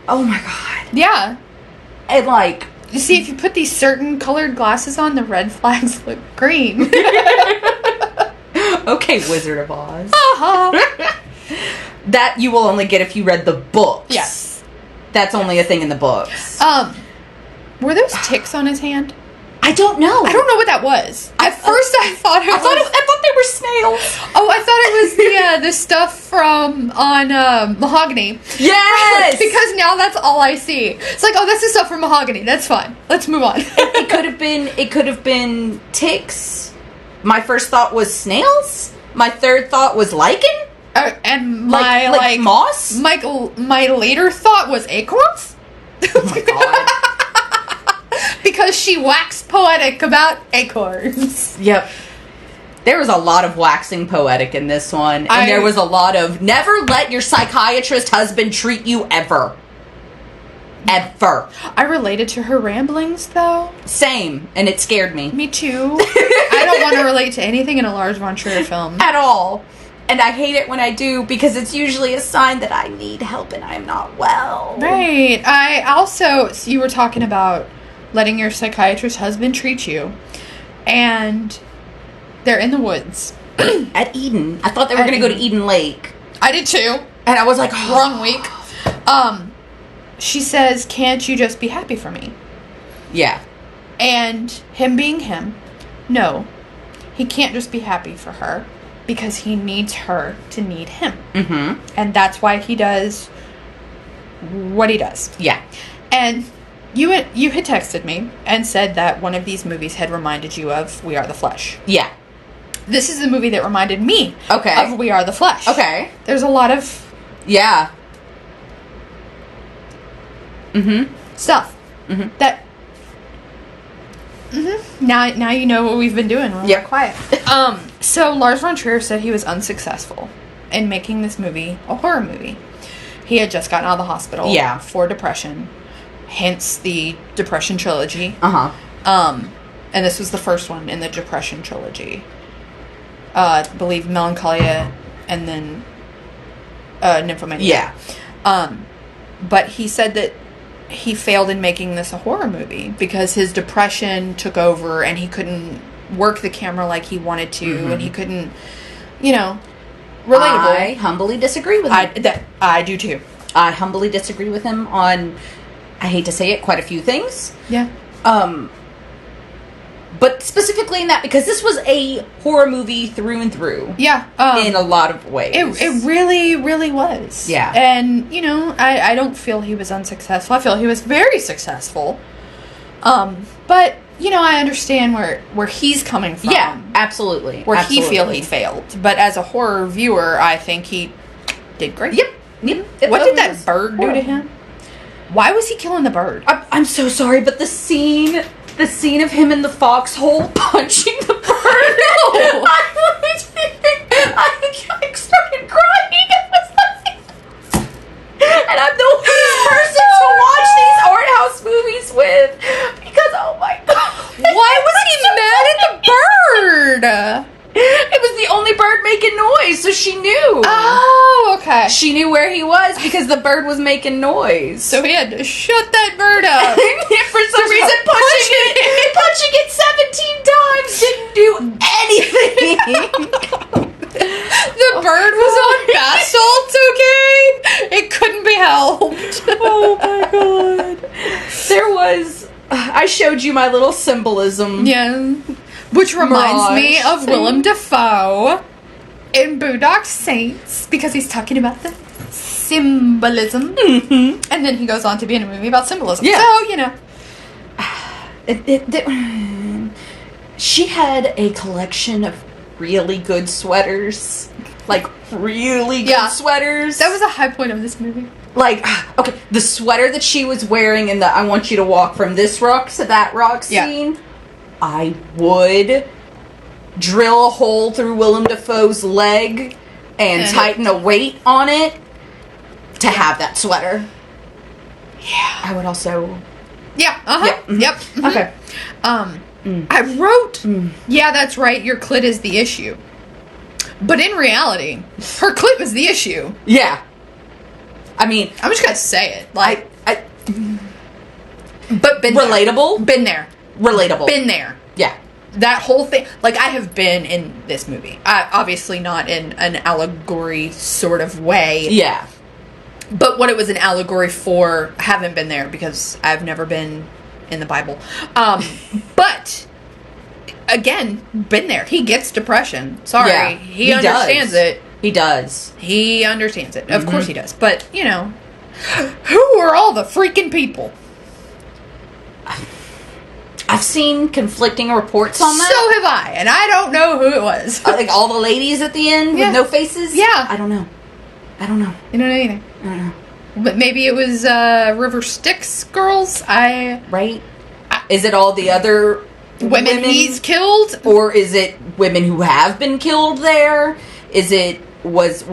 Speaker 1: my god.
Speaker 2: Yeah.
Speaker 1: And like...
Speaker 2: You see, if you put these certain colored glasses on, the red flags look green.
Speaker 1: Okay, Wizard of Oz. That you will only get if you read the books.
Speaker 2: Yes.
Speaker 1: That's only a thing in the books.
Speaker 2: Were those ticks on his hand?
Speaker 1: I don't know.
Speaker 2: I don't know what that was. At first, I thought
Speaker 1: I thought they were snails.
Speaker 2: Oh, I thought it was the stuff from on Mahogany.
Speaker 1: Yes,
Speaker 2: because now that's all I see. It's like, oh, that's the stuff from Mahogany. That's fine. Let's move on.
Speaker 1: It could have been ticks. My first thought was snails. My third thought was lichen.
Speaker 2: And my
Speaker 1: like moss.
Speaker 2: My later thought was acorns.
Speaker 1: Oh my god.
Speaker 2: Because she waxed poetic about acorns.
Speaker 1: Yep. There was a lot of waxing poetic in this one. And there was a lot of, never let your psychiatrist husband treat you ever. Ever.
Speaker 2: I related to her ramblings, though.
Speaker 1: Same. And it scared me.
Speaker 2: Me too. I don't want to relate to anything in a Lars von Trier film.
Speaker 1: At all. And I hate it when I do, because it's usually a sign that I need help and I'm not well.
Speaker 2: Right. I also, so you were talking about letting your psychiatrist husband treat you. And they're in the woods.
Speaker 1: At Eden. I thought they were going to go to Eden Lake.
Speaker 2: I did too.
Speaker 1: And I was like, oh.
Speaker 2: Wrong week. She says, can't you just be happy for me?
Speaker 1: Yeah.
Speaker 2: And him being him, no. He can't just be happy for her. Because he needs her to need him.
Speaker 1: Mm-hmm.
Speaker 2: And that's why he does what he does.
Speaker 1: Yeah.
Speaker 2: And you had texted me and said that one of these movies had reminded you of We Are the Flesh.
Speaker 1: Yeah.
Speaker 2: This is the movie that reminded me of We Are the Flesh.
Speaker 1: Okay.
Speaker 2: There's a lot of...
Speaker 1: Yeah. Mm-hmm.
Speaker 2: Stuff. Mm-hmm. That... Mm-hmm. Now you know what we've been doing. We're quiet. So Lars von Trier said he was unsuccessful in making this movie a horror movie. He had just gotten out of the hospital for depression, hence the Depression trilogy. And this was the first one in the Depression trilogy. I believe Melancholia and then Nymphomania. Yeah. But he said that he failed in making this a horror movie because his depression took over and he couldn't work the camera like he wanted to, and he couldn't, relatable.
Speaker 1: I humbly disagree with him.
Speaker 2: I do too.
Speaker 1: I humbly disagree with him on, I hate to say it, quite a few things.
Speaker 2: Yeah.
Speaker 1: But specifically in that, because this was a horror movie through and through.
Speaker 2: Yeah.
Speaker 1: In a lot of ways.
Speaker 2: It really, really was.
Speaker 1: Yeah.
Speaker 2: And, I don't feel he was unsuccessful. I feel he was very successful. But, I understand where he's coming from.
Speaker 1: Yeah, absolutely.
Speaker 2: Where he feel he failed. But as a horror viewer, I think he did great.
Speaker 1: Yep.
Speaker 2: What did that bird do to him? Why was he killing the bird?
Speaker 1: I'm so sorry, but the scene of him in the foxhole punching the bird. No. I started crying. And I'm the worst person to watch these art house movies with. Because, oh my god.
Speaker 2: Why was he mad at the bird?
Speaker 1: It was the only bird making noise, so she knew.
Speaker 2: Oh, okay.
Speaker 1: She knew where he was because the bird was making noise.
Speaker 2: So he had to shut that bird up.
Speaker 1: For some reason, punching it 17 times didn't do anything.
Speaker 2: The bird was on bath salts, okay? It couldn't be helped.
Speaker 1: Oh my god. There was... I showed you my little symbolism.
Speaker 2: Yeah. Which reminds me of Willem Dafoe in Boondock Saints, because he's talking about the symbolism. Mm-hmm. And then he goes on to be in a movie about symbolism.
Speaker 1: Yeah.
Speaker 2: So,
Speaker 1: she had a collection of really good sweaters. Like, really good sweaters.
Speaker 2: That was a high point of this movie.
Speaker 1: Like, okay, the sweater that she was wearing in the I want you to walk from this rock to that rock scene, I would drill a hole through Willem Dafoe's leg and tighten a weight on it to have that sweater. Yeah. I would also...
Speaker 2: Yeah, Yep. Mm-hmm.
Speaker 1: Okay.
Speaker 2: I wrote, yeah, that's right, your clit is the issue. But in reality, her clit was the issue.
Speaker 1: Yeah. I mean...
Speaker 2: I'm just gonna say it. Like...
Speaker 1: But been relatable?
Speaker 2: Been there.
Speaker 1: Relatable.
Speaker 2: Been there.
Speaker 1: Yeah.
Speaker 2: that whole thing, like, I have been in this movie. Obviously not in an allegory sort of way.
Speaker 1: Yeah.
Speaker 2: But what it was an allegory for, I haven't been there because I've never been in the Bible. But, again, been there. He gets depression. Sorry.
Speaker 1: Yeah,
Speaker 2: he understands it.
Speaker 1: He does.
Speaker 2: He understands it. Of course he does. But, you know, who are all the freaking people?
Speaker 1: I've seen conflicting reports on that.
Speaker 2: So have I. And I don't know who it was.
Speaker 1: Like all the ladies at the end with no faces?
Speaker 2: Yeah.
Speaker 1: I don't know. You don't know anything.
Speaker 2: I don't know. But maybe it was River Styx girls.
Speaker 1: Right? Is it all the other
Speaker 2: women he's killed?
Speaker 1: Or is it women who have been killed there? Is it was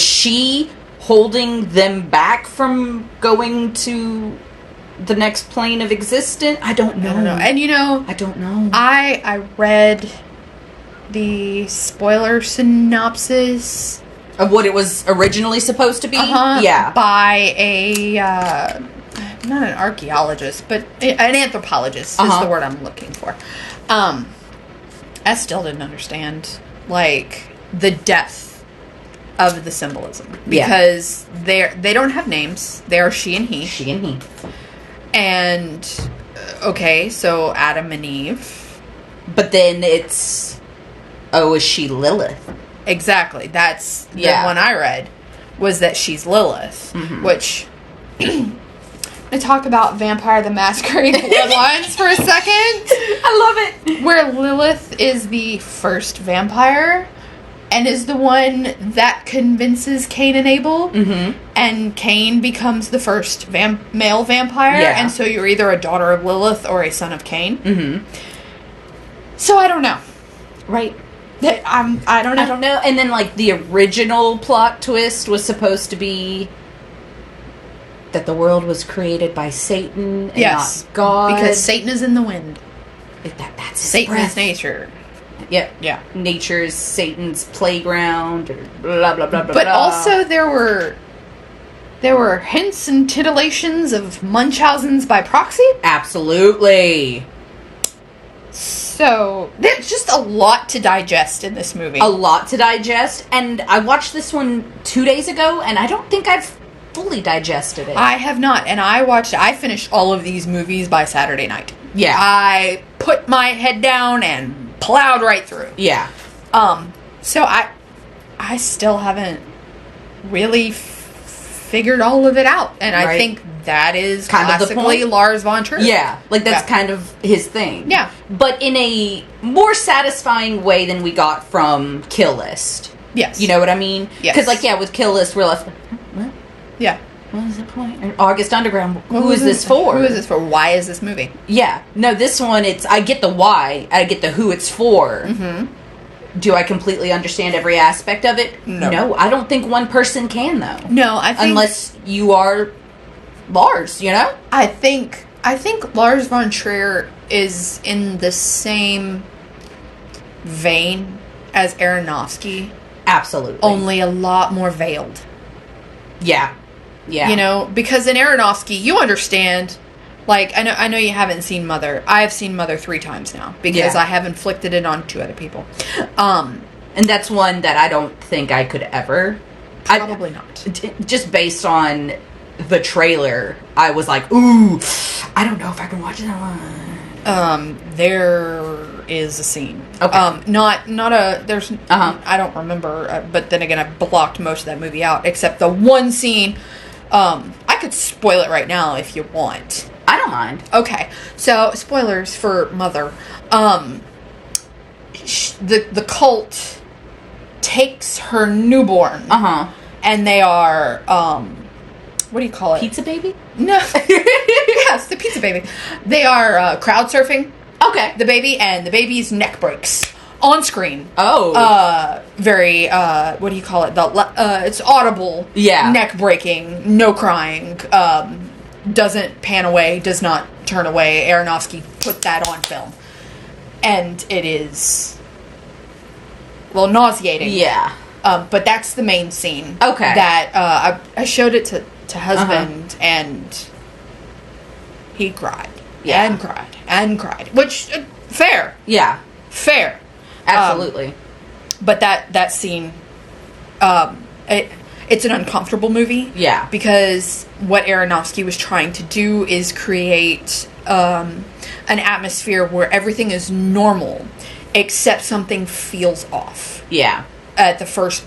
Speaker 1: she holding them back from going to the next plane of existence? I don't know.
Speaker 2: And you know,
Speaker 1: I don't know.
Speaker 2: I read the spoiler synopsis
Speaker 1: of what it was originally supposed to be. Yeah,
Speaker 2: by a not an archaeologist, but an anthropologist is the word I'm looking for. I still didn't understand, like, the depth of the symbolism, because they don't have names. They are she and he.
Speaker 1: She and he.
Speaker 2: And okay, so Adam and Eve.
Speaker 1: But then it's, is she Lilith?
Speaker 2: Exactly. That's the one I read, was that she's Lilith, which I talk about Vampire the Masquerade Bloodlines for a second.
Speaker 1: I love it. Where
Speaker 2: Lilith is the first vampire and is the one that convinces Cain and Abel. And Cain becomes the first male vampire. And so you're either a daughter of Lilith or a son of Cain. So I don't know.
Speaker 1: Right.
Speaker 2: I don't know.
Speaker 1: And then, like, the original plot twist was supposed to be that the world was created by Satan and not God.
Speaker 2: Because Satan is in the wind.
Speaker 1: That's
Speaker 2: Satan is nature.
Speaker 1: Yeah. Nature's Satan's playground, or blah, blah, blah, blah,
Speaker 2: But also there were hints and titillations of Munchausen's by proxy.
Speaker 1: Absolutely.
Speaker 2: So, there's just a lot to digest in this movie.
Speaker 1: A lot to digest, and I watched this one 2 days ago, and I don't think I've fully digested it.
Speaker 2: I have not, and I finished all of these movies by Saturday night.
Speaker 1: Yeah.
Speaker 2: I put my head down and plowed right through.
Speaker 1: Yeah.
Speaker 2: So I still haven't really figured all of it out, and I think that is kind of the point. Lars von Trier.
Speaker 1: Yeah, like that's kind of his thing.
Speaker 2: Yeah,
Speaker 1: but in a more satisfying way than we got from Kill List.
Speaker 2: Yes,
Speaker 1: you know what I mean.
Speaker 2: Yes,
Speaker 1: because with Kill List we're left. What?
Speaker 2: Yeah.
Speaker 1: What is the point? And August Underground. Who is this for?
Speaker 2: Who is this for? Why is this movie?
Speaker 1: Yeah. No, this one. I get the why. I get the who it's for. Do I completely understand every aspect of it? No, I don't think one person can, though.
Speaker 2: No, I think...
Speaker 1: Unless you are Lars, you know?
Speaker 2: I think Lars von Trier is in the same vein as Aronofsky.
Speaker 1: Absolutely.
Speaker 2: Only a lot more veiled.
Speaker 1: Yeah. Yeah.
Speaker 2: You know, because in Aronofsky, you understand... Like, I know you haven't seen Mother. I have seen Mother 3 times now. Because I have inflicted it on 2 other people.
Speaker 1: And that's one that I don't think I could ever.
Speaker 2: Probably not.
Speaker 1: Just based on the trailer, I was like, ooh, I don't know if I can watch that one.
Speaker 2: There is a scene.
Speaker 1: Okay.
Speaker 2: There's... I don't remember. But then again, I blocked most of that movie out. Except the one scene... I could spoil it right now if you want.
Speaker 1: I don't mind.
Speaker 2: Okay, so spoilers for Mother. The cult takes her newborn. And they are what do you call it?
Speaker 1: Pizza baby?
Speaker 2: No. Yes, the pizza baby. They are crowd surfing.
Speaker 1: Okay.
Speaker 2: The baby, and the baby's neck breaks. On screen.
Speaker 1: Oh.
Speaker 2: Very, what do you call it? It's audible.
Speaker 1: Yeah.
Speaker 2: Neck breaking. No crying. Doesn't pan away. Does not turn away. Aronofsky put that on film. And it is... Well, nauseating.
Speaker 1: Yeah.
Speaker 2: But that's the main scene.
Speaker 1: Okay.
Speaker 2: That, I showed it to husband, and he cried.
Speaker 1: Yeah.
Speaker 2: And cried. And cried. Which... Fair.
Speaker 1: Yeah.
Speaker 2: Fair.
Speaker 1: Absolutely.
Speaker 2: But that scene, it's an uncomfortable movie.
Speaker 1: Yeah.
Speaker 2: Because what Aronofsky was trying to do is create an atmosphere where everything is normal, except something feels off.
Speaker 1: Yeah.
Speaker 2: At the first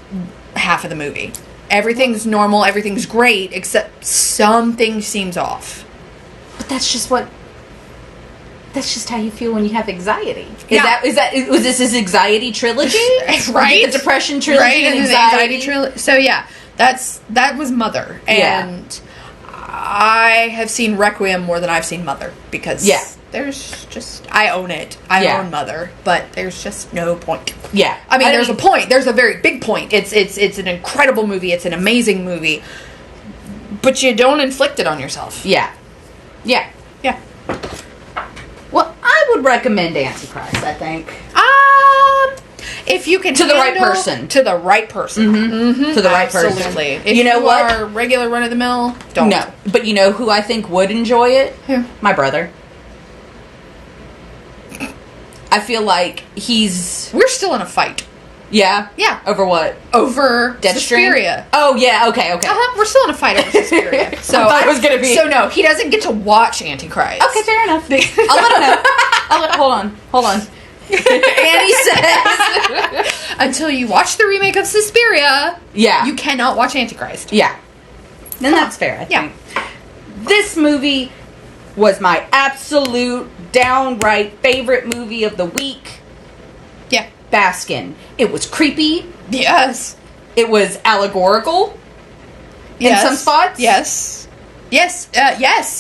Speaker 2: half of the movie. Everything's normal, everything's great, except something seems off.
Speaker 1: But that's just how you feel when you have anxiety.
Speaker 2: Yeah.
Speaker 1: Was this his anxiety trilogy?
Speaker 2: Right?
Speaker 1: The depression trilogy
Speaker 2: Right,
Speaker 1: and
Speaker 2: the
Speaker 1: anxiety
Speaker 2: trilogy. So yeah, that was Mother. And I have seen Requiem more than I've seen Mother. Because there's just... I own it. I own Mother. But there's just no point.
Speaker 1: Yeah.
Speaker 2: I mean, there's a point. There's a very big point. It's an incredible movie. It's an amazing movie. But you don't inflict it on yourself.
Speaker 1: Yeah. Yeah.
Speaker 2: Yeah.
Speaker 1: Well, I would recommend Antichrist, I think.
Speaker 2: If you can
Speaker 1: To the right person.
Speaker 2: To the right person.
Speaker 1: Mm-hmm. To the right person.
Speaker 2: Absolutely. If
Speaker 1: you know what?
Speaker 2: are regular run of the mill, don't.
Speaker 1: No. But you know who I think would enjoy it?
Speaker 2: Who?
Speaker 1: My brother. I feel like he's...
Speaker 2: We're still in a fight.
Speaker 1: Yeah?
Speaker 2: Yeah.
Speaker 1: Over what?
Speaker 2: Over
Speaker 1: Deadstream?
Speaker 2: Suspiria.
Speaker 1: Oh, yeah. Okay.
Speaker 2: We're still in a fight over Suspiria. So
Speaker 1: I thought it was going to be...
Speaker 2: So no, he doesn't get to watch Antichrist.
Speaker 1: Okay, fair enough. I'll let him know. Hold on. Annie says...
Speaker 2: Until you watch the remake of Suspiria,
Speaker 1: yeah,
Speaker 2: you cannot watch Antichrist.
Speaker 1: Yeah. Then that's fair, I think.
Speaker 2: Yeah.
Speaker 1: This movie was my absolute downright favorite movie of the week.
Speaker 2: Yeah.
Speaker 1: Baskin. It was creepy.
Speaker 2: Yes.
Speaker 1: It was allegorical. In some spots.
Speaker 2: Yes. Yes.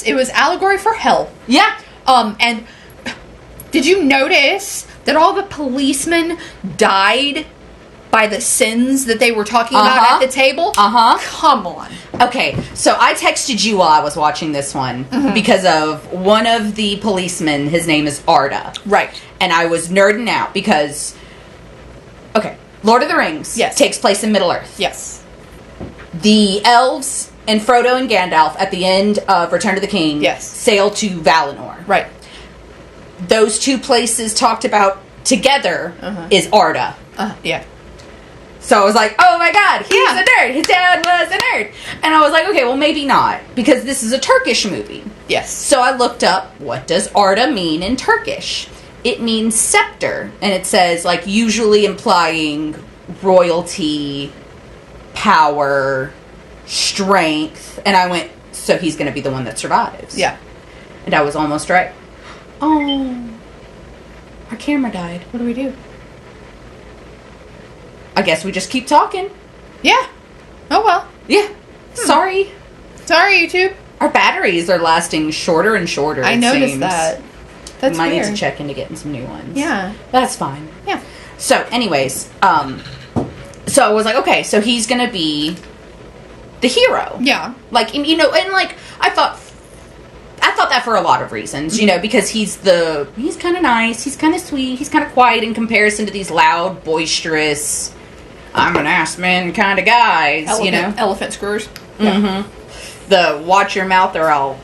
Speaker 2: It was allegory for hell.
Speaker 1: Yeah.
Speaker 2: And did you notice that all the policemen died by the sins that they were talking about at the table? Come on.
Speaker 1: Okay, so I texted you while I was watching this one because of one of the policemen. His name is Arda.
Speaker 2: Right.
Speaker 1: And I was nerding out because, okay, Lord of the Rings takes place in Middle-earth.
Speaker 2: Yes.
Speaker 1: The elves and Frodo and Gandalf at the end of Return of the King sail to Valinor.
Speaker 2: Right.
Speaker 1: Those two places talked about together is Arda.
Speaker 2: Yeah.
Speaker 1: So I was like, oh my god, he's a nerd. His dad was a nerd. And I was like, okay, well maybe not. Because this is a Turkish movie.
Speaker 2: Yes.
Speaker 1: So I looked up, what does Arda mean in Turkish? It means scepter. And it says, like, usually implying royalty, power, strength. And I went, so he's going to be the one that survives.
Speaker 2: Yeah.
Speaker 1: And I was almost right. Oh, our camera died.
Speaker 2: What do we do?
Speaker 1: I guess we just keep talking.
Speaker 2: Yeah. Oh well.
Speaker 1: Yeah. Sorry.
Speaker 2: Sorry, YouTube.
Speaker 1: Our batteries are lasting shorter and shorter.
Speaker 2: I noticed that. That's
Speaker 1: we might
Speaker 2: weird.
Speaker 1: need to check into getting some new ones.
Speaker 2: Yeah.
Speaker 1: That's fine.
Speaker 2: Yeah.
Speaker 1: So, anyways, so I was like, okay, so he's gonna be the hero.
Speaker 2: Yeah.
Speaker 1: Like, you know, and like, I thought that for a lot of reasons, you know, because he's kind of nice, he's kind of sweet, he's kind of quiet in comparison to these loud, boisterous, I'm an ass man kind of guys, you know.
Speaker 2: Elephant screwers.
Speaker 1: Yeah. The watch your mouth or I'll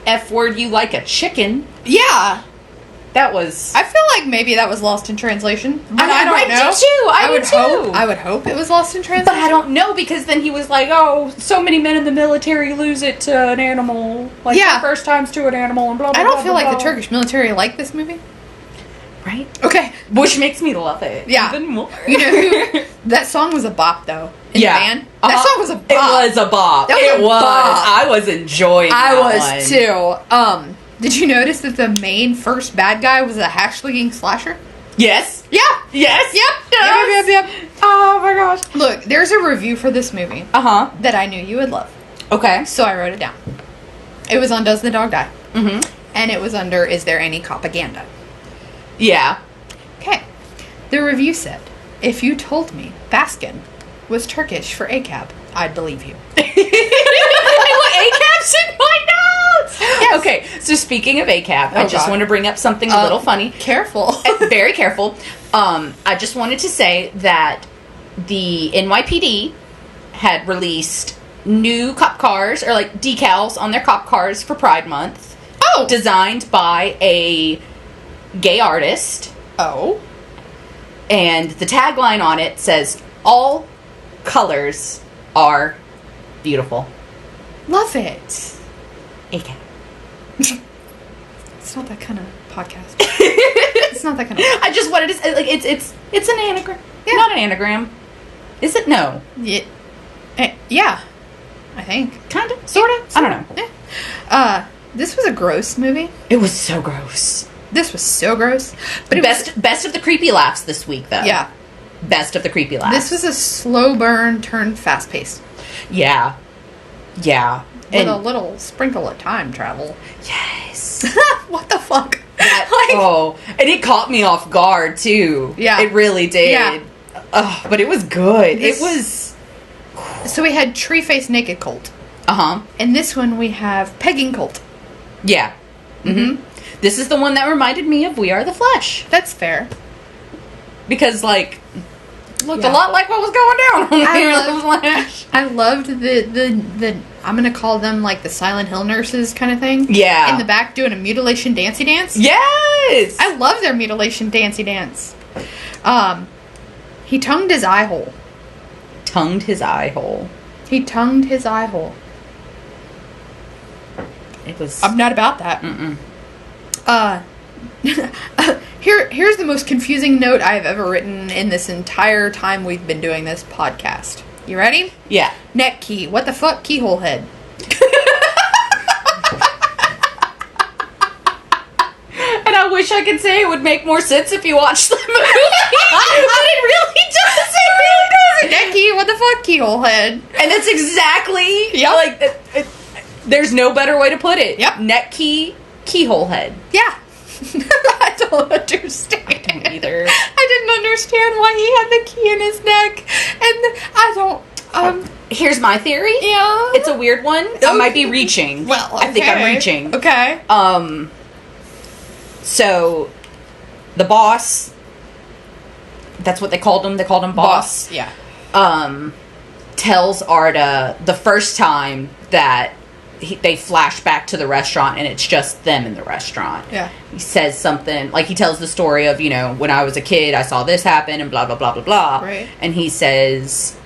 Speaker 1: F-word you like a chicken.
Speaker 2: Yeah.
Speaker 1: That was...
Speaker 2: I feel like maybe that was lost in translation. But I don't know.
Speaker 1: I did too.
Speaker 2: I would hope it was lost in translation.
Speaker 1: But I don't know, because then he was like, oh, so many men in the military lose it to an animal. Like, the first times to an animal and blah, blah,
Speaker 2: I don't
Speaker 1: blah,
Speaker 2: feel
Speaker 1: blah,
Speaker 2: like
Speaker 1: blah.
Speaker 2: the Turkish military liked this movie.
Speaker 1: Right?
Speaker 2: Okay.
Speaker 1: Which makes me love it.
Speaker 2: Yeah.
Speaker 1: Even more.
Speaker 2: You know who... That song was a bop, though. In the band. That song was a bop.
Speaker 1: It was a bop.
Speaker 2: That was a bop.
Speaker 1: I was enjoying that
Speaker 2: I was, too. Did you notice that the main first bad guy was a hash-slinging slasher?
Speaker 1: Yes.
Speaker 2: Yeah.
Speaker 1: Yes.
Speaker 2: Yep.
Speaker 1: Oh, my gosh.
Speaker 2: Look, there's a review for this movie. That I knew you would love.
Speaker 1: Okay.
Speaker 2: So I wrote it down. It was on Does the Dog Die?
Speaker 1: Mm-hmm.
Speaker 2: And it was under Is There Any Propaganda?
Speaker 1: Yeah.
Speaker 2: Okay. The review said, if you told me Baskin was Turkish for ACAB, I'd believe you.
Speaker 1: ACAB's in my notes! Yes. Okay, so speaking of ACAB, I just want to bring up something a little funny.
Speaker 2: Careful.
Speaker 1: Very careful. I just wanted to say that the NYPD had released new cop cars, or like decals on their cop cars for Pride Month.
Speaker 2: Oh!
Speaker 1: Designed by a gay artist.
Speaker 2: Oh.
Speaker 1: And the tagline on it says, "All colors are beautiful."
Speaker 2: Love it.
Speaker 1: AK.
Speaker 2: It's not that kind of podcast. It's not that kind of podcast.
Speaker 1: I just wanted to say, like, it's an anagram. Yeah. Not an anagram. Is it? No.
Speaker 2: Yeah. I think.
Speaker 1: Kind of. Sort of. I don't know.
Speaker 2: Yeah. This was a gross movie.
Speaker 1: It was so gross.
Speaker 2: This was so gross. But
Speaker 1: best of the creepy laughs this week, though.
Speaker 2: Yeah.
Speaker 1: Best of the creepy laughs.
Speaker 2: This was a slow burn turned fast pace.
Speaker 1: Yeah. Yeah.
Speaker 2: With a little sprinkle of time travel.
Speaker 1: Yes.
Speaker 2: What the fuck?
Speaker 1: And it caught me off guard, too.
Speaker 2: Yeah.
Speaker 1: It really did.
Speaker 2: Yeah.
Speaker 1: But it was good. It was...
Speaker 2: So we had Tree Face Naked Cult.
Speaker 1: Uh-huh.
Speaker 2: And this one we have Pegging Cult.
Speaker 1: Yeah. Mm-hmm. This is the one that reminded me of We Are the Flesh.
Speaker 2: That's fair.
Speaker 1: Because, like... Looked a lot like what was going down on We Are the Flesh.
Speaker 2: I loved the I'm gonna call them like the Silent Hill nurses kind of thing.
Speaker 1: Yeah.
Speaker 2: In the back doing a mutilation dancey dance.
Speaker 1: Yes!
Speaker 2: I love their mutilation dancey dance. He tongued his eye hole.
Speaker 1: Tongued his eye hole.
Speaker 2: He tongued his eye hole.
Speaker 1: It was...
Speaker 2: I'm not about that.
Speaker 1: Mm-mm.
Speaker 2: Here's the most confusing note I've ever written in this entire time we've been doing this podcast. You ready?
Speaker 1: Yeah.
Speaker 2: Neck key. What the fuck? Keyhole head.
Speaker 1: And I wish I could say it would make more sense if you watched the movie. But it really does. It really does.
Speaker 2: Neck key. What the fuck? Keyhole head.
Speaker 1: And that's exactly...
Speaker 2: Yeah.
Speaker 1: Like, there's no better way to put it.
Speaker 2: Yep.
Speaker 1: Neck key, keyhole head.
Speaker 2: Yeah. I don't understand.
Speaker 1: I don't either.
Speaker 2: I didn't understand why he had the key in his neck. And I don't...
Speaker 1: Here's my theory.
Speaker 2: Yeah.
Speaker 1: It's a weird one. I might be reaching.
Speaker 2: Well, okay.
Speaker 1: I think I'm reaching.
Speaker 2: Okay.
Speaker 1: So, the boss... That's what they called him. They called him boss.
Speaker 2: Yeah.
Speaker 1: Tells Arda the first time that they flash back to the restaurant and it's just them in the restaurant.
Speaker 2: Yeah.
Speaker 1: He says something, like he tells the story of, when I was a kid, I saw this happen and blah, blah, blah, blah, blah.
Speaker 2: Right.
Speaker 1: And he says,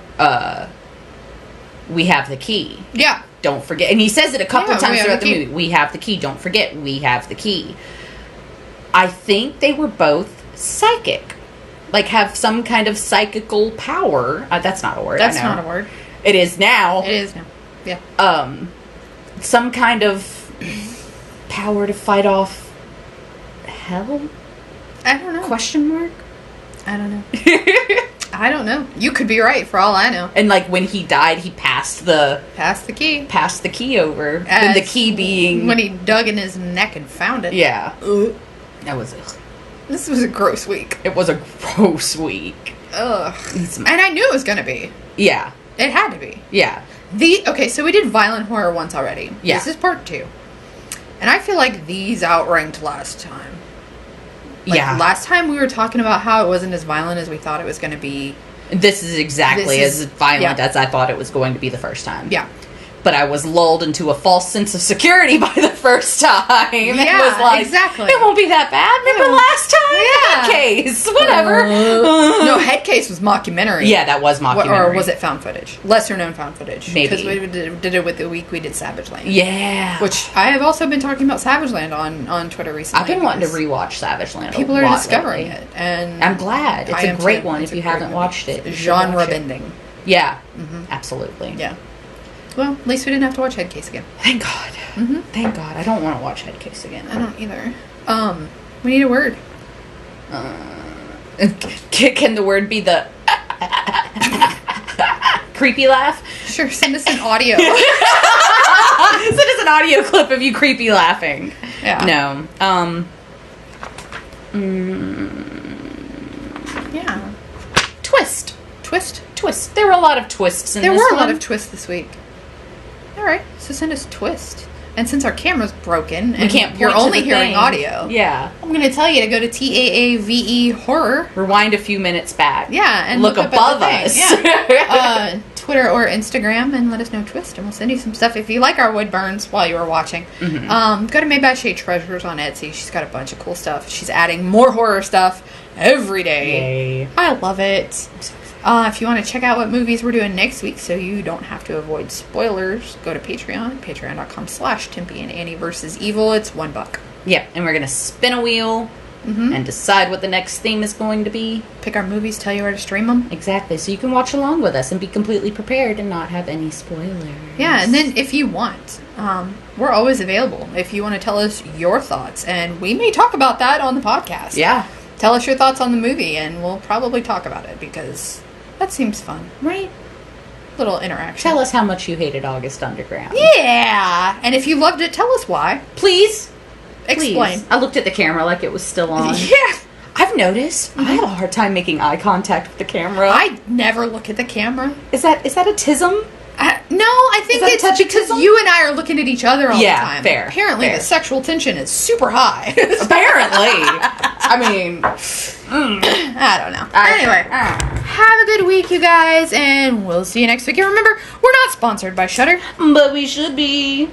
Speaker 1: we have the key.
Speaker 2: Yeah.
Speaker 1: Don't forget. And he says it a couple of times throughout the movie.
Speaker 2: Key.
Speaker 1: We have the key. Don't forget, we have the key. I think they were both psychic. Like, have some kind of psychical power. That's not a word.
Speaker 2: That's
Speaker 1: I know.
Speaker 2: not a word.
Speaker 1: It is now.
Speaker 2: It is now. Yeah.
Speaker 1: Some kind of power to fight off hell?
Speaker 2: I don't know.
Speaker 1: Question mark?
Speaker 2: I don't know. I don't know. You could be right for all I know.
Speaker 1: And like when he died, he passed the key over. And the key being
Speaker 2: when he dug in his neck and found it.
Speaker 1: Yeah. That was
Speaker 2: This was a gross week.
Speaker 1: It was a gross week.
Speaker 2: Ugh. And I knew it was gonna be.
Speaker 1: Yeah.
Speaker 2: It had to be.
Speaker 1: Yeah.
Speaker 2: Okay, so we did violent horror once already.
Speaker 1: Yeah.
Speaker 2: This is part 2. And I feel like these outranked last time. Last time we were talking about how it wasn't as violent as we thought it was going to be.
Speaker 1: This is exactly as violent as I thought it was going to be the first time.
Speaker 2: Yeah.
Speaker 1: But I was lulled into a false sense of security by the first time.
Speaker 2: Yeah,
Speaker 1: it was like,
Speaker 2: exactly.
Speaker 1: It won't be that bad. Remember last time?
Speaker 2: Yeah.
Speaker 1: Head case. Whatever.
Speaker 2: No, Head Case was mockumentary.
Speaker 1: Yeah, that was mockumentary.
Speaker 2: Or was it found footage? Lesser known found footage.
Speaker 1: Maybe.
Speaker 2: Because we did it with the week we did Savage Land.
Speaker 1: Yeah.
Speaker 2: Which I have also been talking about Savage Land on Twitter recently.
Speaker 1: I've been wanting to rewatch Savage Land.
Speaker 2: People are discovering it. And
Speaker 1: I'm glad. It's a great one if you haven't watched it.
Speaker 2: Genre bending.
Speaker 1: Yeah. Absolutely.
Speaker 2: Yeah. Well, at least we didn't have to watch Head Case again.
Speaker 1: Thank God. Thank God. I don't want to watch Head Case again.
Speaker 2: I don't either. We need a word.
Speaker 1: Can the word be the creepy laugh?
Speaker 2: Sure, send us an audio.
Speaker 1: Send us an audio clip of you creepy laughing.
Speaker 2: Yeah.
Speaker 1: No.
Speaker 2: Yeah.
Speaker 1: Twist.
Speaker 2: Twist.
Speaker 1: There were a lot of twists in this one.
Speaker 2: There were a lot of twists this week. Alright, so send us twist. And since our camera's broken and you're only hearing audio,
Speaker 1: yeah,
Speaker 2: I'm going to tell you to go to TAAVE Horror.
Speaker 1: Rewind a few minutes back.
Speaker 2: Yeah, and
Speaker 1: look above us.
Speaker 2: Yeah. Twitter or Instagram and let us know twist, and we'll send you some stuff if you like our wood burns while you were watching. Go to Made by Shay Treasures on Etsy. She's got a bunch of cool stuff. She's adding more horror stuff every day.
Speaker 1: Yay.
Speaker 2: I love it. If you want to check out what movies we're doing next week so you don't have to avoid spoilers, go to Patreon, patreon.com/Timpy and Annie vs. Evil. It's $1.
Speaker 1: Yeah, and we're going to spin a wheel and decide what the next theme is going to be.
Speaker 2: Pick our movies, tell you where to stream them.
Speaker 1: Exactly, so you can watch along with us and be completely prepared and not have any spoilers.
Speaker 2: Yeah, and then if you want, we're always available if you want to tell us your thoughts, and we may talk about that on the podcast.
Speaker 1: Yeah.
Speaker 2: Tell us your thoughts on the movie, and we'll probably talk about it, because that seems fun.
Speaker 1: Right.
Speaker 2: Little interaction.
Speaker 1: Tell us how much you hated August Underground.
Speaker 2: Yeah! And if you loved it, tell us why.
Speaker 1: Please.
Speaker 2: Explain.
Speaker 1: Please. I looked at the camera like it was still on.
Speaker 2: Yeah!
Speaker 1: I've noticed. I have a hard time making eye contact with the camera.
Speaker 2: I never look at the camera.
Speaker 1: Is that a tism?
Speaker 2: No, I think it's because you and I are looking at each other all the time.
Speaker 1: Fair.
Speaker 2: Apparently,
Speaker 1: fair.
Speaker 2: the sexual tension is super high.
Speaker 1: Apparently. I mean,
Speaker 2: I don't know. Anyway, have a good week, you guys, and we'll see you next week. And remember, we're not sponsored by Shudder,
Speaker 1: but we should be.